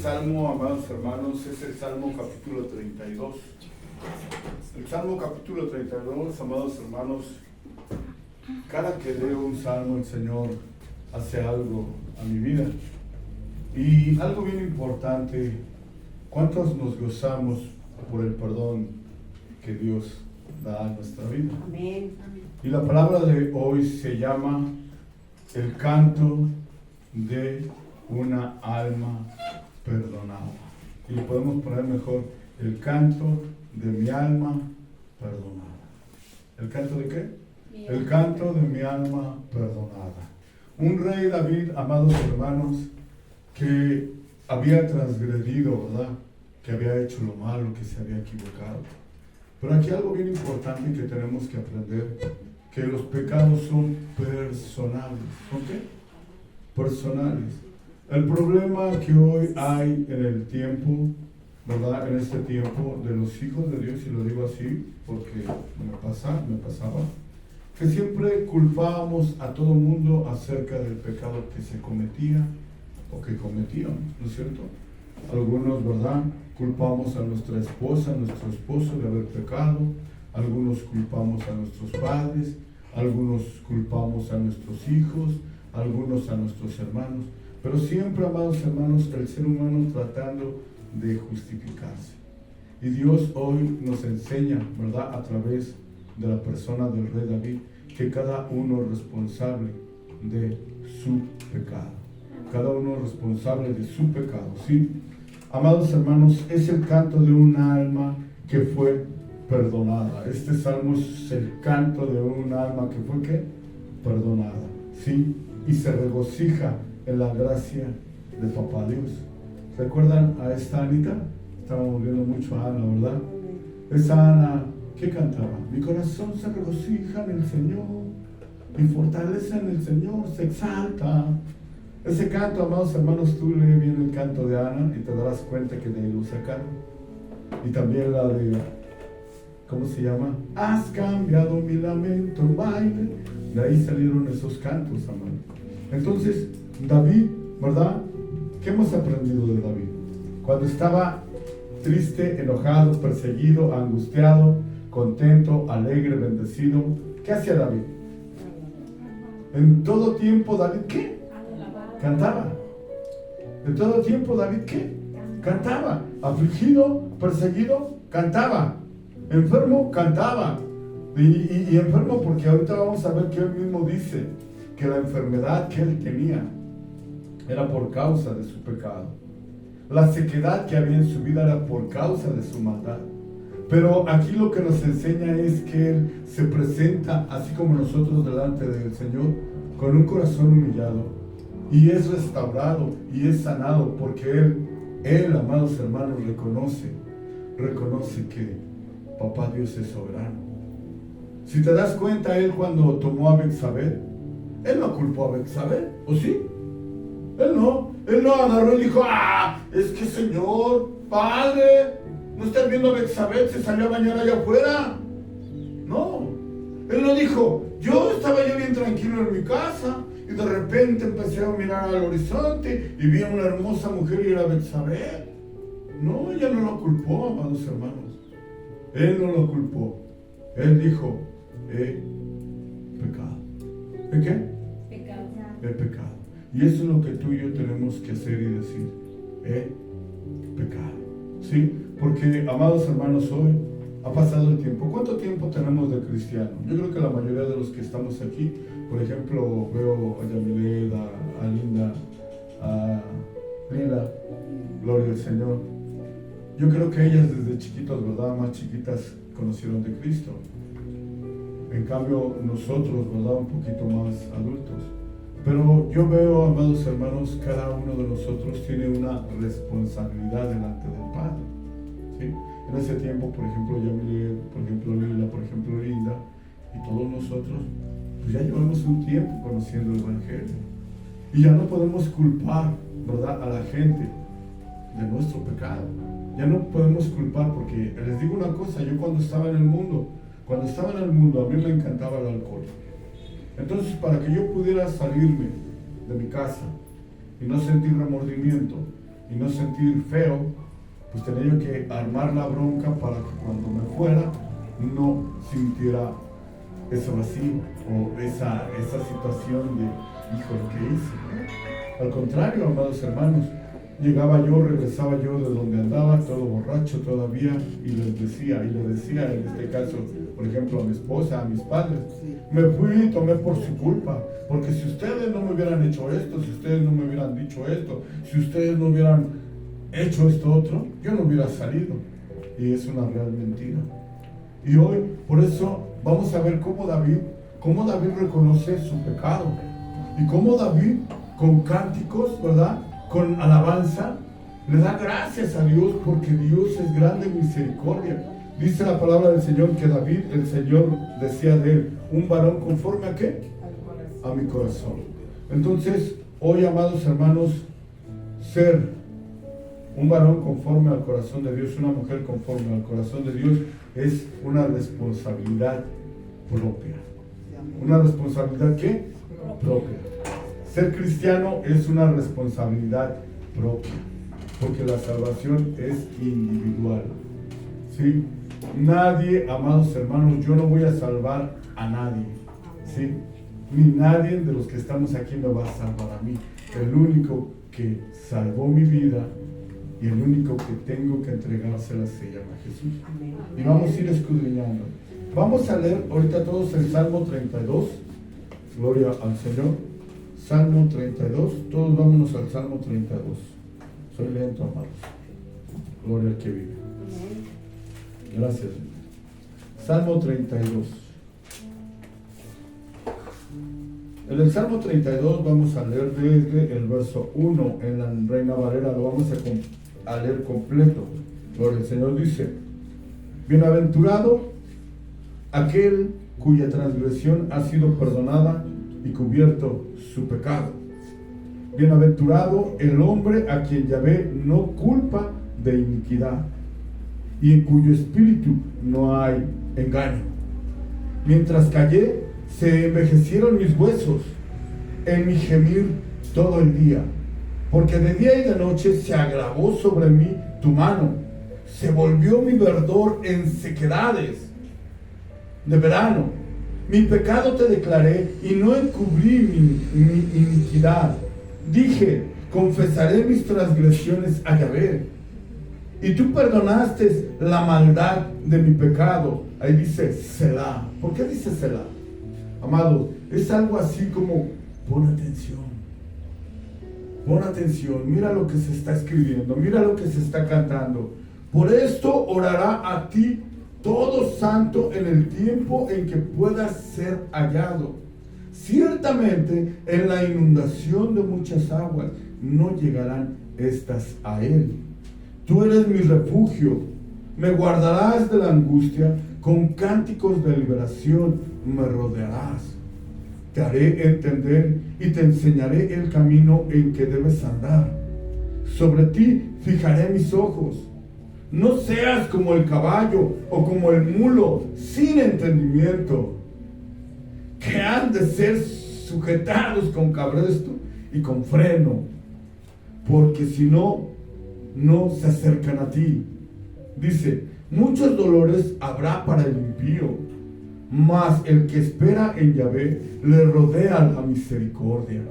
salmo, amados hermanos, es el Salmo capítulo 32. El Salmo capítulo 32, amados hermanos, cada que leo un salmo, el Señor hace algo a mi vida. Y algo bien importante, ¿cuántos nos gozamos por el perdón que Dios da a nuestra vida? Amén. Y la palabra de hoy se llama el canto de una alma perdonada. Y lo podemos poner mejor, el canto de mi alma perdonada. ¿El canto de qué? El canto de mi alma perdonada. Un rey David, amados hermanos, que había transgredido, ¿verdad? Que había hecho lo malo, que se había equivocado. Pero aquí algo bien importante que tenemos que aprender, que los pecados son personales. ¿Son qué? Personales. El problema que hoy hay en el tiempo, ¿verdad? En este tiempo de los hijos de Dios, y lo digo así porque me pasaba, que siempre culpábamos a todo mundo acerca del pecado que se cometía o que cometíamos, ¿no es cierto? Algunos, ¿verdad? Culpamos a nuestra esposa, a nuestro esposo de haber pecado, algunos culpamos a nuestros padres, algunos culpamos a nuestros hijos, algunos a nuestros hermanos, pero siempre, amados hermanos, el ser humano tratando de justificarse. Y Dios hoy nos enseña, ¿verdad?, a través de la persona del rey David, que cada uno es responsable de su pecado. Cada uno es responsable de su pecado, ¿sí? Amados hermanos, es el canto de un alma que fue perdonada. Este salmo es el canto de un alma que fue, ¿qué? Perdonada, ¿sí? Y se regocija en la gracia de Papá Dios. ¿Recuerdan a esta Anita? Estábamos viendo mucho a Ana, ¿verdad? Esa Ana, ¿qué cantaba? Mi corazón se regocija en el Señor, mi fortaleza en el Señor se exalta. Ese canto, amados hermanos, tú lee bien el canto de Ana y te darás cuenta que de ahí lo sacaron. Y también la de, ¿cómo se llama? Has cambiado mi lamento en baile. De ahí salieron esos cantos, amados. Entonces, David, ¿verdad? ¿Qué hemos aprendido de David? Cuando estaba triste, enojado, perseguido, angustiado, contento, alegre, bendecido, ¿qué hacía David? En todo tiempo, David, ¿qué? Cantaba. En todo tiempo, David, ¿qué? Cantaba. Afligido, perseguido, cantaba. Enfermo, cantaba. Y enfermo porque ahorita vamos a ver que él mismo dice que la enfermedad que él tenía era por causa de su pecado. La sequedad que había en su vida era por causa de su maldad. Pero aquí lo que nos enseña es que él se presenta, así como nosotros, delante del Señor, con un corazón humillado. Y es restaurado y es sanado porque él, amados hermanos, reconoce que Papá Dios es soberano. Si te das cuenta, él cuando tomó a Betsabé, él no culpó a Betsabé, ¿o sí? Él no agarró y dijo, es que Señor, Padre, ¿no estás viendo a Betsabé? Se salió a bañar allá afuera. No, él no dijo, estaba yo bien tranquilo en mi casa y de repente empecé a mirar al horizonte y vi a una hermosa mujer y era Betsabé. No, ella no lo culpó, amados hermanos. Él no lo culpó. Él dijo, he pecado. ¿De qué? Pecado. He pecado. Y eso es lo que tú y yo tenemos que hacer y decir, he pecado. ¿Sí? Porque, amados hermanos, hoy ha pasado el tiempo. ¿Cuánto tiempo tenemos de cristiano? Yo creo que la mayoría de los que estamos aquí, por ejemplo, veo a Yamileda, a Linda, a Lila, gloria al Señor. Yo creo que ellas desde chiquitos, ¿verdad? Más chiquitas conocieron de Cristo. En cambio, nosotros, ¿verdad? Un poquito más adultos. Pero yo veo, amados hermanos, cada uno de nosotros tiene una responsabilidad delante del Padre, ¿sí? En ese tiempo, por ejemplo, Yamile, por ejemplo, Lila, por ejemplo, Linda, y todos nosotros, pues ya llevamos un tiempo conociendo el Evangelio. Y ya no podemos culpar, ¿verdad?, a la gente de nuestro pecado. Ya no podemos culpar porque, les digo una cosa, yo cuando estaba en el mundo, a mí me encantaba el alcohol. Entonces, para que yo pudiera salirme de mi casa y no sentir remordimiento, y no sentir feo, pues tenía yo que armar la bronca para que cuando me fuera no sintiera ese vacío o esa situación de, híjole, ¿qué hice? Al contrario, amados hermanos, llegaba yo, regresaba yo de donde andaba, todo borracho todavía, y le decía en este caso, por ejemplo, a mi esposa, a mis padres, me fui y tomé por su culpa, porque si ustedes no me hubieran hecho esto, si ustedes no me hubieran dicho esto, si ustedes no hubieran hecho esto otro, yo no hubiera salido. Y es una real mentira. Y hoy, por eso, vamos a ver cómo David reconoce su pecado, y cómo David, con cánticos, ¿verdad?, con alabanza, le da gracias a Dios, porque Dios es grande en misericordia. Dice la palabra del Señor que David, el Señor decía de él, un varón conforme a ¿qué? A mi corazón. Entonces, hoy, amados hermanos, ser un varón conforme al corazón de Dios, una mujer conforme al corazón de Dios, es una responsabilidad propia. ¿Una responsabilidad qué? Propia. Ser cristiano es una responsabilidad propia, porque la salvación es individual. ¿Sí? Nadie, amados hermanos, yo no voy a salvar a nadie, ¿sí? Ni nadie de los que estamos aquí me va a salvar a mí. El único que salvó mi vida y el único que tengo que entregársela se llama Jesús. Y vamos a ir escudriñando. Vamos a leer ahorita todos el Salmo 32. Gloria al Señor. Salmo 32, todos vámonos al Salmo 32. Soy lento, amados. Gloria al que vive. Gracias. Salmo 32. En el Salmo 32 vamos a leer desde el verso 1 en la Reina Valera, lo vamos a leer completo. Gloria al Señor. Dice: bienaventurado aquel cuya transgresión ha sido perdonada y cubierto su pecado. Bienaventurado el hombre a quien Yahvé no culpa de iniquidad y en cuyo espíritu no hay engaño. Mientras callé, se envejecieron mis huesos en mi gemir todo el día, porque de día y de noche se agravó sobre mí tu mano, se volvió mi verdor en sequedades de verano. Mi pecado te declaré y no encubrí mi iniquidad. Dije, confesaré mis transgresiones a Yahvé. Y tú perdonaste la maldad de mi pecado. Ahí dice Selah. ¿Por qué dice Selah? Amados, es algo así como, pon atención. Pon atención, mira lo que se está escribiendo, mira lo que se está cantando. Por esto orará a ti todo santo en el tiempo en que puedas ser hallado. Ciertamente en la inundación de muchas aguas no llegarán estas a él. Tú eres mi refugio, me guardarás de la angustia, con cánticos de liberación me rodearás. Te haré entender y te enseñaré el camino en que debes andar. Sobre ti fijaré mis ojos. No seas como el caballo o como el mulo sin entendimiento, que han de ser sujetados con cabresto y con freno, porque si no, no se acercan a ti. Dice, muchos dolores habrá para el impío, mas el que espera en Yahvé le rodea la misericordia.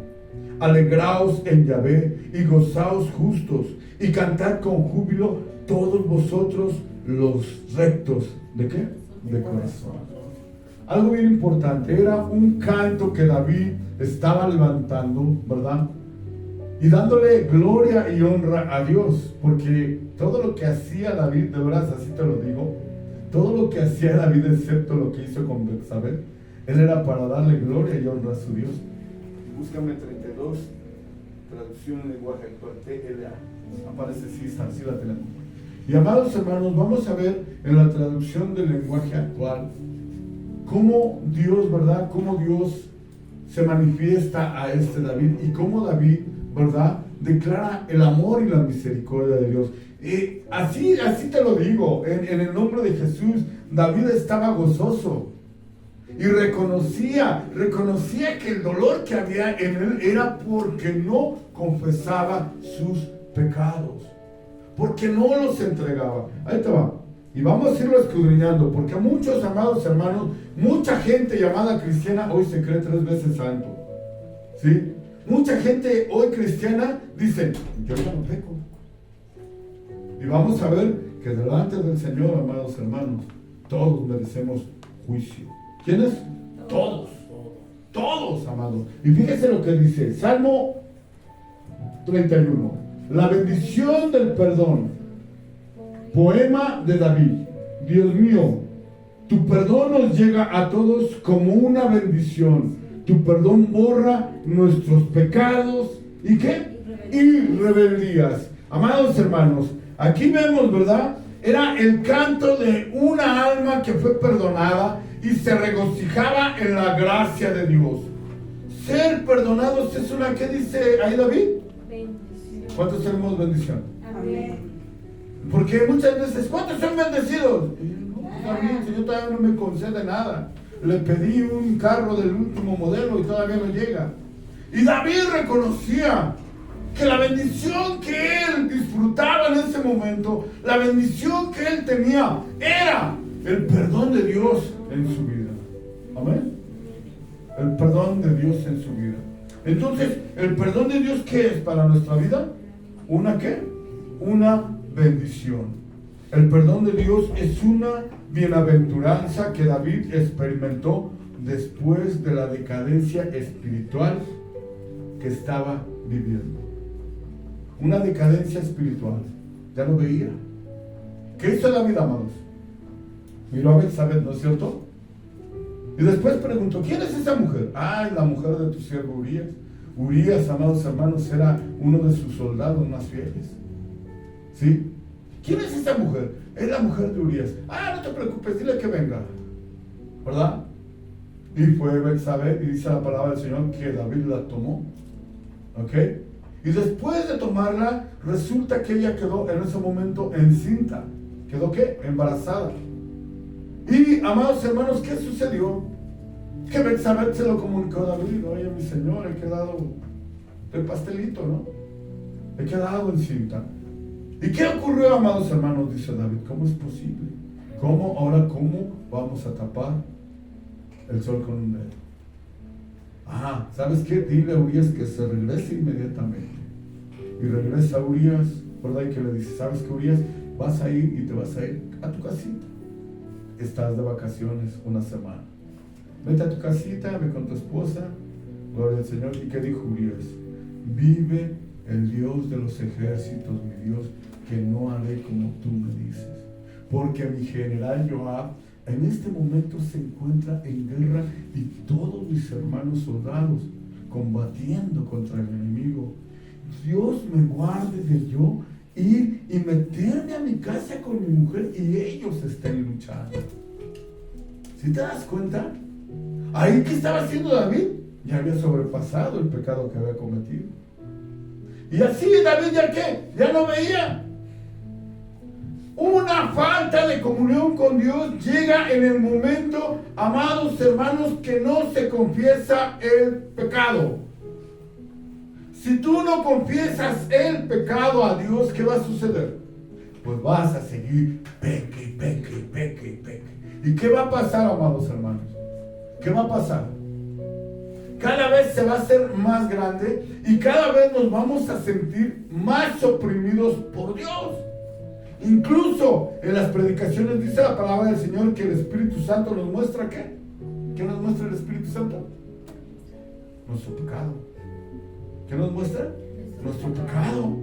Alegraos en Yahvé y gozaos justos, y cantad con júbilo todos vosotros los rectos. ¿De qué? De corazón. Algo bien importante, era un canto que David estaba levantando, ¿verdad? Y dándole gloria y honra a Dios, porque todo lo que hacía David, de verdad, así te lo digo, todo lo que hacía David, excepto lo que hizo con Betsabé, él era para darle gloria y honra a su Dios. Búscame 32, traducción en lenguaje actual, TLA. Aparece, sí, así la tenemos. Y amados hermanos, vamos a ver en la traducción del lenguaje actual cómo Dios, ¿verdad? Cómo Dios se manifiesta a este David y cómo David, ¿verdad?, declara el amor y la misericordia de Dios. Así te lo digo, en el nombre de Jesús, David estaba gozoso y reconocía que el dolor que había en él era porque no confesaba sus pecados, porque no los entregaba. Ahí te va. Y vamos a irlo escudriñando, porque a muchos, amados hermanos, mucha gente llamada cristiana hoy se cree 3 veces santo. ¿Sí? Mucha gente hoy cristiana dice, yo ya no peco. Y vamos a ver que delante del Señor, amados hermanos, todos merecemos juicio. ¿Quiénes? Todos. Todos, amados. Y fíjese lo que dice Salmo 31. La bendición del perdón. Poema de David. Dios mío, tu perdón nos llega a todos como una bendición. Tu perdón borra nuestros pecados. ¿Y qué? Y rebeldías. Amados hermanos, aquí vemos, ¿verdad? Era el canto de una alma que fue perdonada y se regocijaba en la gracia de Dios. Ser perdonados es una, ¿qué dice ahí David? Bendición. ¿Cuántos tenemos bendición? Amén. Porque muchas veces, ¿cuántos son bendecidos? No, Señor todavía no me concede nada. Le pedí un carro del último modelo y todavía no llega. Y David reconocía que la bendición que él disfrutaba en ese momento, la bendición que él tenía, era el perdón de Dios en su vida. Amén. El perdón de Dios en su vida. Entonces, ¿el perdón de Dios qué es para nuestra vida? ¿Una qué? Una bendición. El perdón de Dios es una bienaventuranza que David experimentó después de la decadencia espiritual que estaba viviendo. Una decadencia espiritual. Ya no veía. ¿Qué hizo David, amados? Miró a Betsabé, ¿no es cierto? Y después preguntó, ¿quién es esa mujer? Ah, es la mujer de tu siervo Urías. Urías, amados hermanos, era uno de sus soldados más fieles. ¿Sí? ¿Quién es esa mujer? Es la mujer de Urías. Ah, no te preocupes, dile que venga. ¿Verdad? Y fue Betsabé, y dice la palabra del Señor que David la tomó. ¿Ok? Y después de tomarla, resulta que ella quedó en ese momento encinta. ¿Quedó qué? Embarazada. Y, amados hermanos, ¿qué sucedió? Que Betsabé se lo comunicó a David. Oye, mi señor, he quedado de pastelito, ¿no? He quedado encinta. ¿Y qué ocurrió, amados hermanos? Dice David, ¿cómo es posible? ¿Cómo vamos a tapar el sol con un dedo? Ah, ¿sabes qué? Dile a Urías que se regrese inmediatamente. Y regresa a Urías, ¿verdad? Y que le dice, ¿sabes qué, Urías? Vas a ir y te vas a ir a tu casita. Estás de vacaciones una semana. Vete a tu casita, ve con tu esposa, gloria al Señor. ¿Y qué dijo Urías? Vive el Dios de los ejércitos, mi Dios, que no haré como tú me dices. Porque mi general Joab en este momento se encuentra en guerra y todos mis hermanos soldados combatiendo contra el enemigo. Dios me guarde de yo ir y meterme a mi casa con mi mujer y ellos estén luchando. ¿Sí te das cuenta? Ahí, ¿qué estaba haciendo David? Ya había sobrepasado el pecado que había cometido. Y así David, ¿ya qué? Ya no veía. Una falta de comunión con Dios llega en el momento, amados hermanos, que no se confiesa el pecado. Si tú no confiesas el pecado a Dios, ¿qué va a suceder? Pues vas a seguir peque. ¿Y qué va a pasar, amados hermanos? ¿Qué va a pasar? Cada vez se va a hacer más grande y cada vez nos vamos a sentir más oprimidos por Dios. Incluso en las predicaciones dice la palabra del Señor que el Espíritu Santo nos muestra ¿qué? ¿Qué nos muestra el Espíritu Santo? Nuestro pecado. ¿Qué nos muestra? Nuestro pecado.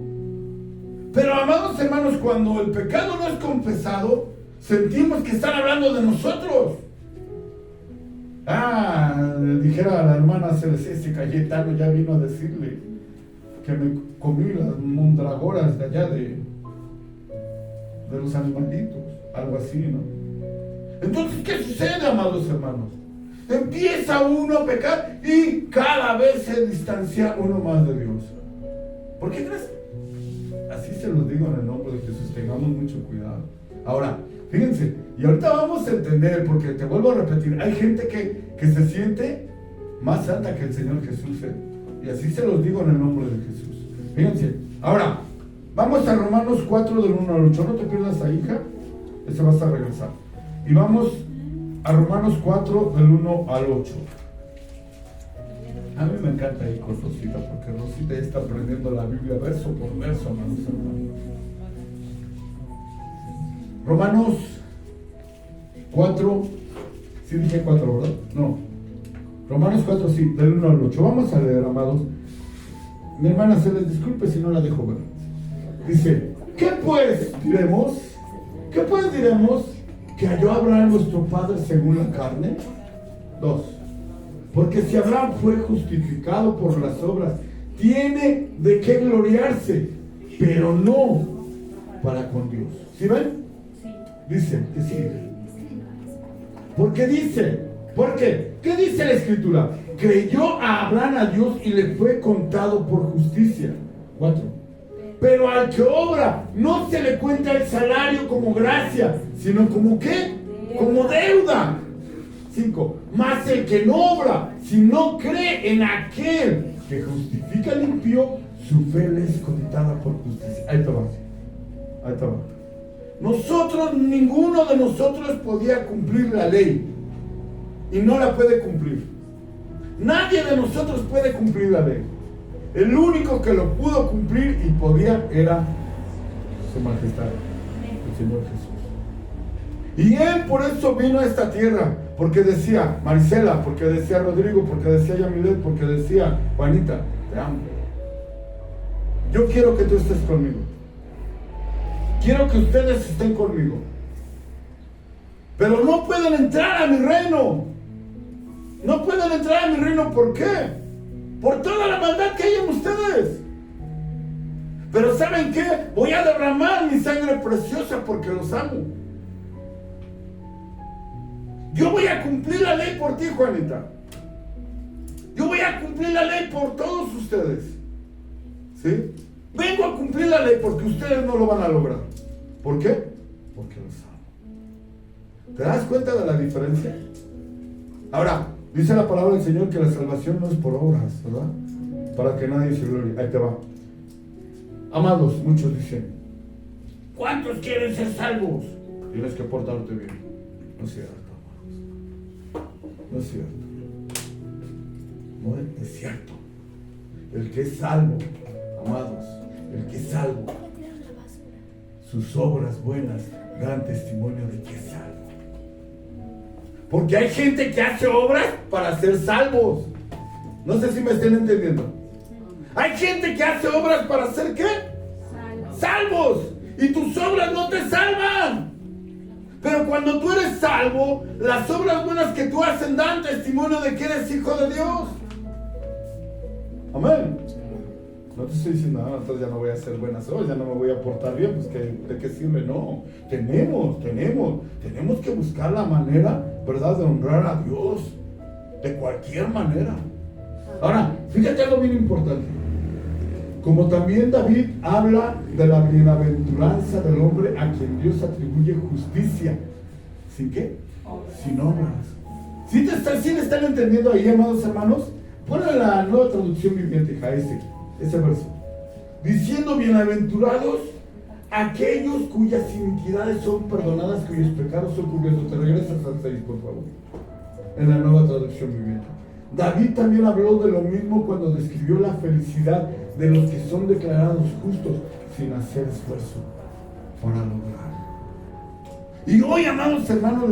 Pero, amados hermanos, cuando el pecado no es confesado, sentimos que están hablando de nosotros. Dijera a la hermana Celeste, Cayetano ya vino a decirle que me comí las mondragoras de allá de los animalitos, algo así, ¿no? Entonces, ¿qué sucede, amados hermanos? Empieza uno a pecar y cada vez se distancia uno más de Dios. ¿Por qué crees? Así se los digo en el nombre de Jesús, tengamos mucho cuidado. Ahora, fíjense, y ahorita vamos a entender, porque te vuelvo a repetir, hay gente que se siente más santa que el Señor Jesús, ¿eh? Y así se los digo en el nombre de Jesús. Fíjense, ahora, Vamos a Romanos 4 del 1 al 8. No te pierdas ahí, hija. Ese vas a regresar. Y vamos a Romanos 4 del 1 al 8. A mí me encanta ir con Rosita, porque Rosita ya está aprendiendo la Biblia verso por verso, hermanos. Romanos 4, sí dije 4, ¿verdad? No. Romanos 4, sí, del 1 al 8. Vamos a leer, amados. Mi hermana, se les disculpe si no la dejo ver. Dice, ¿qué pues diremos? ¿Qué pues diremos que halló Abraham nuestro padre según la carne? 2. Porque si Abraham fue justificado por las obras, tiene de qué gloriarse, pero no para con Dios. ¿Sí ven? Dice, que sigue. Porque dice, ¿por qué? ¿Qué dice la Escritura? Creyó a Abraham a Dios y le fue contado por justicia. 4. Pero al que obra no se le cuenta el salario como gracia, sino como ¿qué? Como deuda. 5. Mas el que no obra, si no cree en aquel que justifica al impío, su fe le es contada por justicia. Ahí te va. Ahí te va. Nosotros, ninguno de nosotros podía cumplir la ley y no la puede cumplir. Nadie de nosotros puede cumplir la ley. El único que lo pudo cumplir y podía era su majestad, el Señor Jesús. Y Él por eso vino a esta tierra, porque decía Marisela, porque decía Rodrigo, porque decía Yamilet, porque decía Juanita, te amo. Yo quiero que tú estés conmigo. Quiero que ustedes estén conmigo. Pero no pueden entrar a mi reino. No pueden entrar a mi reino, ¿por qué? Por toda la maldad que hay en ustedes. Pero ¿saben qué? Voy a derramar mi sangre preciosa porque los amo. Yo voy a cumplir la ley por ti, Juanita. Yo voy a cumplir la ley por todos ustedes. ¿Sí? Vengo a cumplir la ley porque ustedes no lo van a lograr. ¿Por qué? Porque los amo. ¿Te das cuenta de la diferencia? Ahora, dice la palabra del Señor que la salvación no es por obras, ¿verdad? Para que nadie se glorie. Ahí te va. Amados, muchos dicen, ¿cuántos quieren ser salvos? Tienes que portarte bien. No es cierto, amados. No es cierto. No es cierto. El que es salvo, amados, el que es salvo, sus obras buenas dan testimonio de que es salvo. Porque hay gente que hace obras para ser salvos. No sé si me estén entendiendo. Hay gente que hace obras para ser ¿qué? Salvos. Y tus obras no te salvan. Pero cuando tú eres salvo, las obras buenas que tú haces dan testimonio de que eres hijo de Dios. Amén. No te estoy diciendo, entonces ya no voy a hacer buenas obras, ya no me voy a portar bien, pues ¿de qué sirve? No, tenemos que buscar la manera, ¿verdad?, de honrar a Dios, de cualquier manera. Ahora, fíjate algo bien importante. Como también David habla de la bienaventuranza del hombre a quien Dios atribuye justicia. ¿Sin qué? Sin obras. ¿Sí le están entendiendo ahí, amados hermanos? Ponle la Nueva Traducción Viviente, hija, ese verso. Diciendo, bienaventurados aquellos cuyas iniquidades son perdonadas, cuyos pecados son cubiertos. Te regresas al 6, por favor. En la Nueva Traducción Viviente. David también habló de lo mismo cuando describió la felicidad de los que son declarados justos sin hacer esfuerzo para lograrlo. Y hoy, amados hermanos,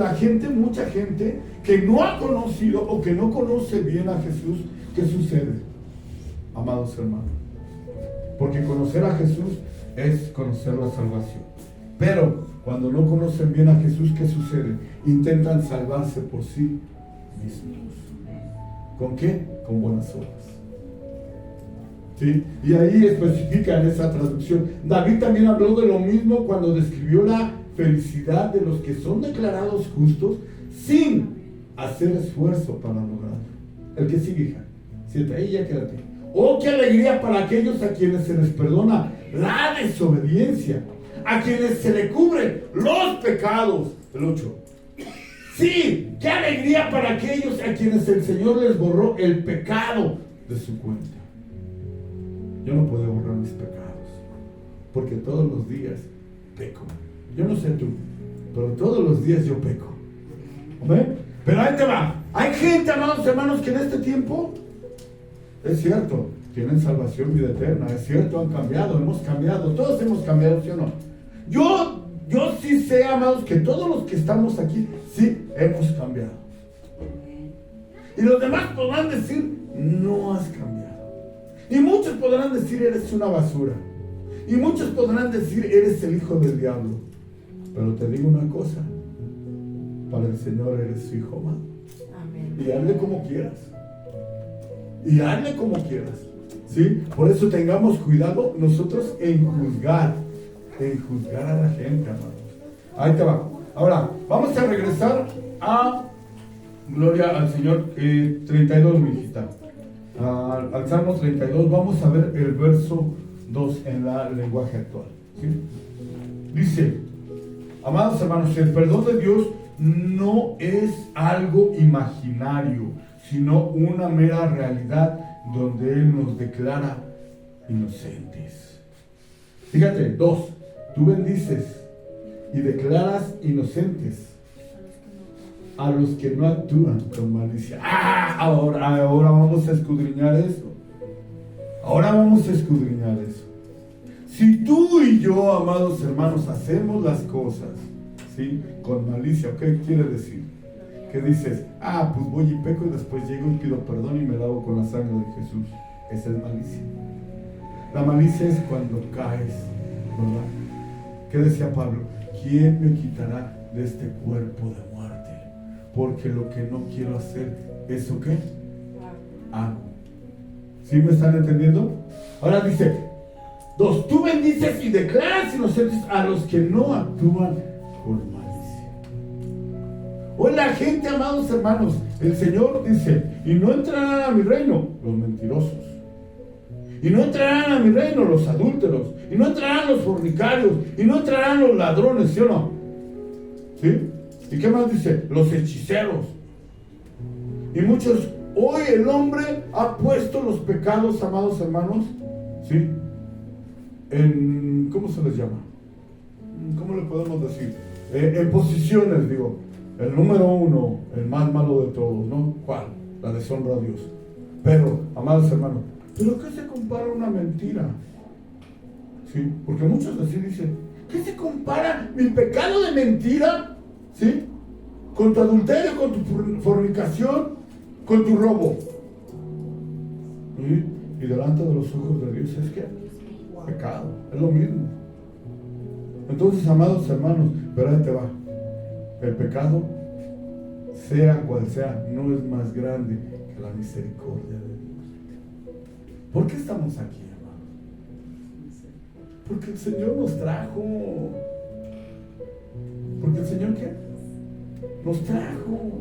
mucha gente que no ha conocido o que no conoce bien a Jesús, ¿qué sucede? Amados hermanos, porque conocer a Jesús es conocer la salvación. Pero cuando no conocen bien a Jesús, ¿qué sucede? Intentan salvarse por sí mismos. ¿Con qué? Con buenas obras. ¿Sí? Y ahí especifica en esa traducción. David también habló de lo mismo cuando describió la felicidad de los que son declarados justos sin hacer esfuerzo para lograrlo. El que sigue, hija. 7, ahí ya quédate. Oh, qué alegría para aquellos a quienes se les perdona la desobediencia, a quienes se le cubren los pecados. El 8. Sí, qué alegría para aquellos a quienes el Señor les borró el pecado de su cuenta. Yo no puedo borrar mis pecados. Porque todos los días peco. Yo no sé tú, pero todos los días yo peco. ¿Amén? Pero ahí te va. Hay gente, amados hermanos, que en este tiempo, es cierto, tienen salvación, vida eterna. Es cierto, han cambiado, hemos cambiado. Todos hemos cambiado, ¿sí o no? Yo sí sé, amados, que todos los que estamos aquí, sí hemos cambiado. Y los demás podrán decir, no has cambiado. Y muchos podrán decir, eres una basura. Y muchos podrán decir, eres el hijo del diablo. Pero te digo una cosa, para el Señor eres su hijo amado. Amén. Y hazle como quieras. Y hazle como quieras. ¿Sí? Por eso tengamos cuidado nosotros en juzgar a la gente, amados. Ahí te va. Ahora, vamos a regresar a Gloria al Señor 32, mi hijita. Al Salmo 32, vamos a ver el verso 2 en la lenguaje actual. ¿Sí? Dice, amados hermanos, el perdón de Dios no es algo imaginario, sino una mera realidad donde Él nos declara inocentes. Fíjate, 2, tú bendices y declaras inocentes a los que no actúan con malicia. Ahora vamos a escudriñar eso. Ahora vamos a escudriñar eso. Si tú y yo, amados hermanos, hacemos las cosas, ¿sí?, con malicia, ¿qué quiere decir? Que dices, pues voy y peco y después llego y pido perdón y me lavo con la sangre de Jesús. Esa es malicia. La malicia es cuando caes, ¿verdad? ¿Qué decía Pablo? ¿Quién me quitará de este cuerpo de muerte? Porque lo que no quiero hacer, ¿eso qué? Hago. ¿Sí me están entendiendo? Ahora dice, 2, tú bendices y declaras inocentes a los que no actúan con malicia. Hoy la gente, amados hermanos, el Señor dice, y no entrarán a mi reino los mentirosos, y no entrarán a mi reino los adúlteros, y no entrarán los fornicarios, y no entrarán los ladrones, ¿sí o no? ¿Sí? ¿Y qué más dice? Los hechiceros. Y muchos, hoy el hombre ha puesto los pecados, amados hermanos, ¿sí?, en, ¿cómo se les llama? ¿Cómo le podemos decir? En posiciones, digo. El número 1, el más malo de todos, ¿no? ¿Cuál? La deshonra a Dios. Pero, amados hermanos, ¿pero qué se compara a una mentira? ¿Sí? Porque muchos así dicen, ¿qué se compara mi pecado de mentira? ¿Sí? Con tu adulterio, con tu fornicación, con tu robo. Y delante de los ojos de Dios es que pecado, es lo mismo. Entonces, amados hermanos, pero ahí te va. El pecado, sea cual sea, no es más grande que la misericordia de Dios. ¿Por qué estamos aquí, hermanos? Porque el Señor nos trajo. ¿Porque el Señor qué? Nos trajo.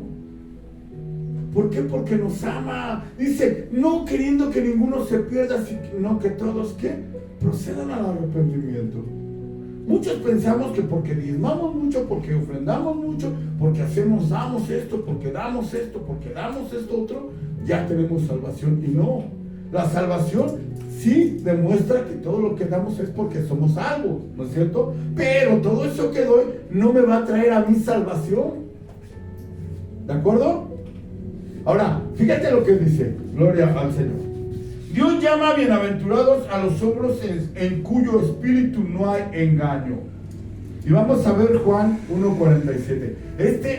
¿Por qué? Porque nos ama. Dice, no queriendo que ninguno se pierda, sino que todos, ¿qué?, procedan al arrepentimiento. Muchos pensamos que porque diezmamos mucho, porque ofrendamos mucho, porque damos esto, porque damos esto, porque damos esto otro, ya tenemos salvación. Y no, la salvación sí demuestra que todo lo que damos es porque somos salvos, ¿no es cierto? Pero todo eso que doy no me va a traer a mi salvación. ¿De acuerdo? Ahora, fíjate lo que dice, gloria al Señor. Dios llama bienaventurados a los hombres en cuyo espíritu no hay engaño. Y vamos a ver Juan 1:47.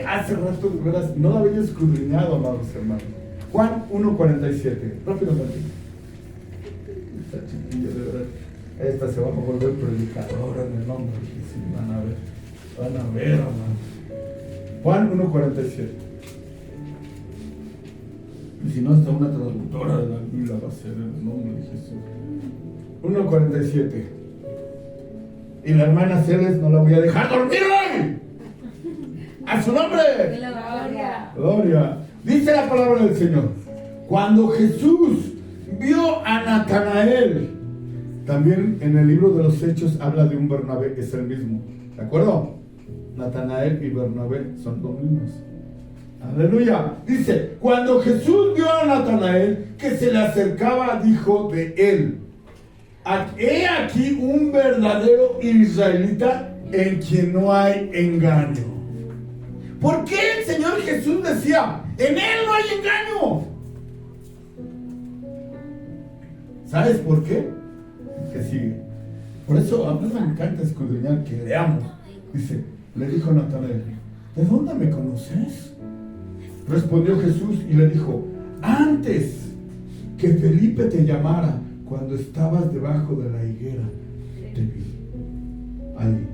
Hace rato, de veras, no lo había escudriñado, amados hermanos. Juan 1:47. Rápidamente. Esta chiquilla, de verdad, esta se va a volver predicadora en el nombre de Jesús. Van a ver, hermanos. Juan 1:47. Y si no, hasta una traductora de la Biblia va a ser en el nombre de Jesús. 1:47. Y la hermana Celes no la voy a dejar dormir hoy. ¡A su nombre! Gloria. Dice la palabra del Señor. Cuando Jesús vio a Natanael, también en el libro de los Hechos habla de un Bernabé, es el mismo. ¿De acuerdo? Natanael y Bernabé son los mismos. Aleluya. Dice, cuando Jesús vio a Natanael que se le acercaba, dijo de él, He aquí un verdadero israelita en quien no hay engaño. ¿Por qué el Señor Jesús decía, en Él no hay engaño? ¿Sabes por qué? Que sigue. Por eso a mí me encanta escudriñar, que leamos. Dice, le dijo Natanael, ¿de dónde me conoces? Respondió Jesús y le dijo, antes que Felipe te llamara, cuando estabas debajo de la higuera, te vi. Ahí.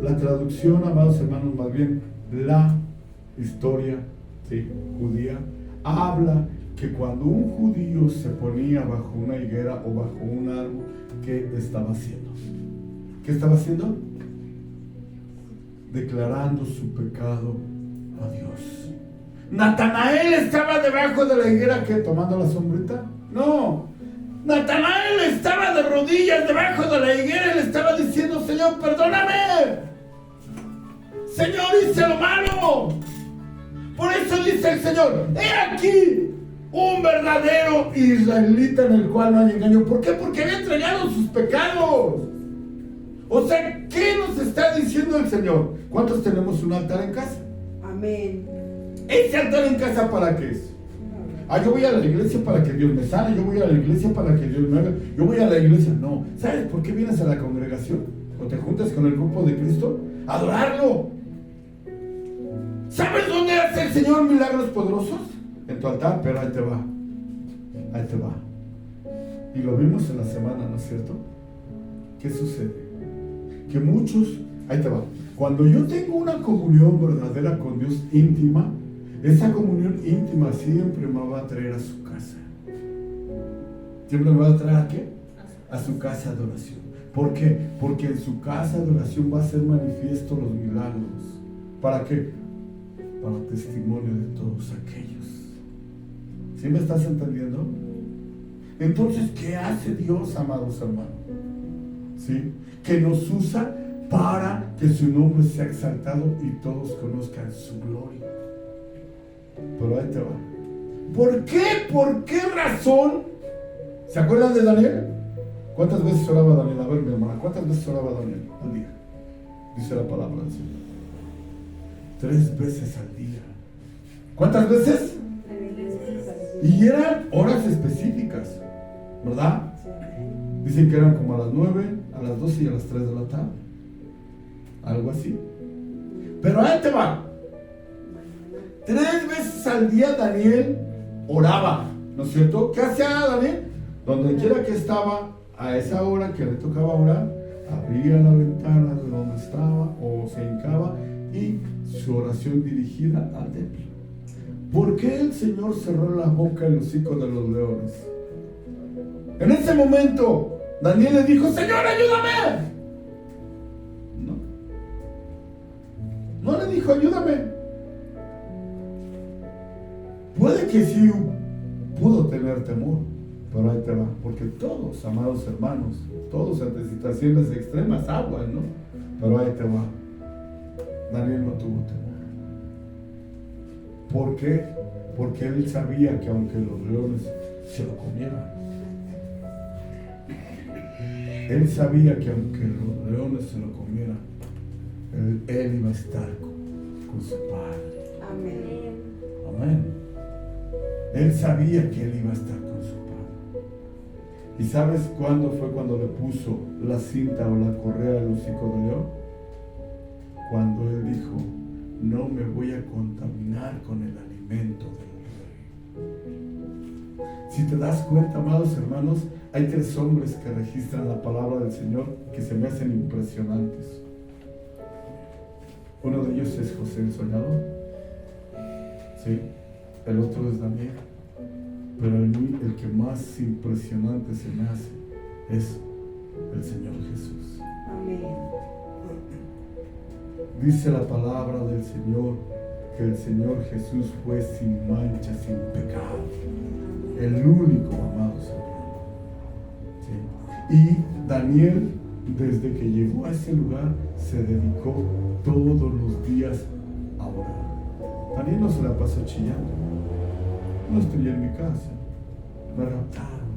La traducción, amados hermanos, más bien la historia, ¿sí?, judía, habla que cuando un judío se ponía bajo una higuera o bajo un árbol, ¿qué estaba haciendo? ¿Qué estaba haciendo? Declarando su pecado a Dios. ¿Natanael estaba debajo de la higuera, que tomando la sombrita? No. Natanael estaba de rodillas debajo de la higuera y le estaba diciendo, Señor, perdóname. Señor, hice lo malo. Por eso dice el Señor, he aquí un verdadero israelita en el cual no hay engaño. ¿Por qué? Porque había entregado sus pecados. O sea, ¿qué nos está diciendo el Señor? ¿Cuántos tenemos un altar en casa? Amén. ¿Ese altar en casa para qué es? Yo voy a la iglesia para que Dios me sane, yo voy a la iglesia para que Dios me haga, yo voy a la iglesia. No. ¿Sabes por qué vienes a la congregación? ¿O te juntas con el grupo de Cristo? A adorarlo. ¿Sabes dónde hace el Señor milagros poderosos? En tu altar, pero ahí te va. Ahí te va. Y lo vimos en la semana, ¿no es cierto? ¿Qué sucede? Que muchos, ahí te va. Cuando yo tengo una comunión verdadera con Dios íntima, esa comunión íntima siempre me va a traer a su casa. ¿Siempre me va a traer a qué? A su casa de oración. ¿Por qué? Porque en su casa de oración va a ser manifiesto los milagros. ¿Para qué? Para testimonio de todos aquellos. ¿Sí me estás entendiendo? Entonces, ¿qué hace Dios, amados hermanos? ¿Sí? Que nos usa para que su nombre sea exaltado y todos conozcan su gloria. Pero ahí te va. ¿Por qué? ¿Por qué razón? ¿Se acuerdan de Daniel? ¿Cuántas veces oraba Daniel? A ver, mi hermana, ¿cuántas veces oraba Daniel al día? Dice la palabra del Señor. 3 veces al día. ¿Cuántas veces? 3 veces al día. Y eran horas específicas, ¿verdad? Dicen que eran como a las 9, a las 12 y a las 3 de la tarde. Algo así. Pero ahí te va. 3 veces al día Daniel oraba, ¿no es cierto? ¿Qué hacía Daniel? Donde quiera que estaba, a esa hora que le tocaba orar, abría la ventana de donde estaba o se hincaba y su oración dirigida al templo. ¿Por qué el Señor cerró la boca y el hocico de los leones? En ese momento Daniel le dijo, Señor, ayúdame. No le dijo, ayúdame. Puede que sí pudo tener temor, pero ahí te va, porque todos, amados hermanos, todos ante situaciones extremas aguan, ¿no? Pero ahí te va. Daniel no tuvo temor. ¿Por qué? Porque él sabía que aunque los leones se lo comieran, él sabía que aunque los leones se lo comieran, él iba a estar con su Padre. Amén. Amén. Él sabía que él iba a estar con su Padre. ¿Y sabes cuándo fue cuando le puso la cinta o la correa al hocico de león? Cuando él dijo, no me voy a contaminar con el alimento del rey. Si te das cuenta, amados hermanos, hay 3 hombres que registran la palabra del Señor que se me hacen impresionantes. Uno de ellos es José el soñador. ¿Sí? El otro es Daniel. Pero el que más impresionante se me hace es el Señor Jesús. Amén. Dice la palabra del Señor que el Señor Jesús fue sin mancha, sin pecado. El único, amados hermanos. ¿Sí? Y Daniel, desde que llegó a ese lugar, se dedicó todos los días a orar. Daniel no se la pasó chillando. No estoy en mi casa, me raptaron.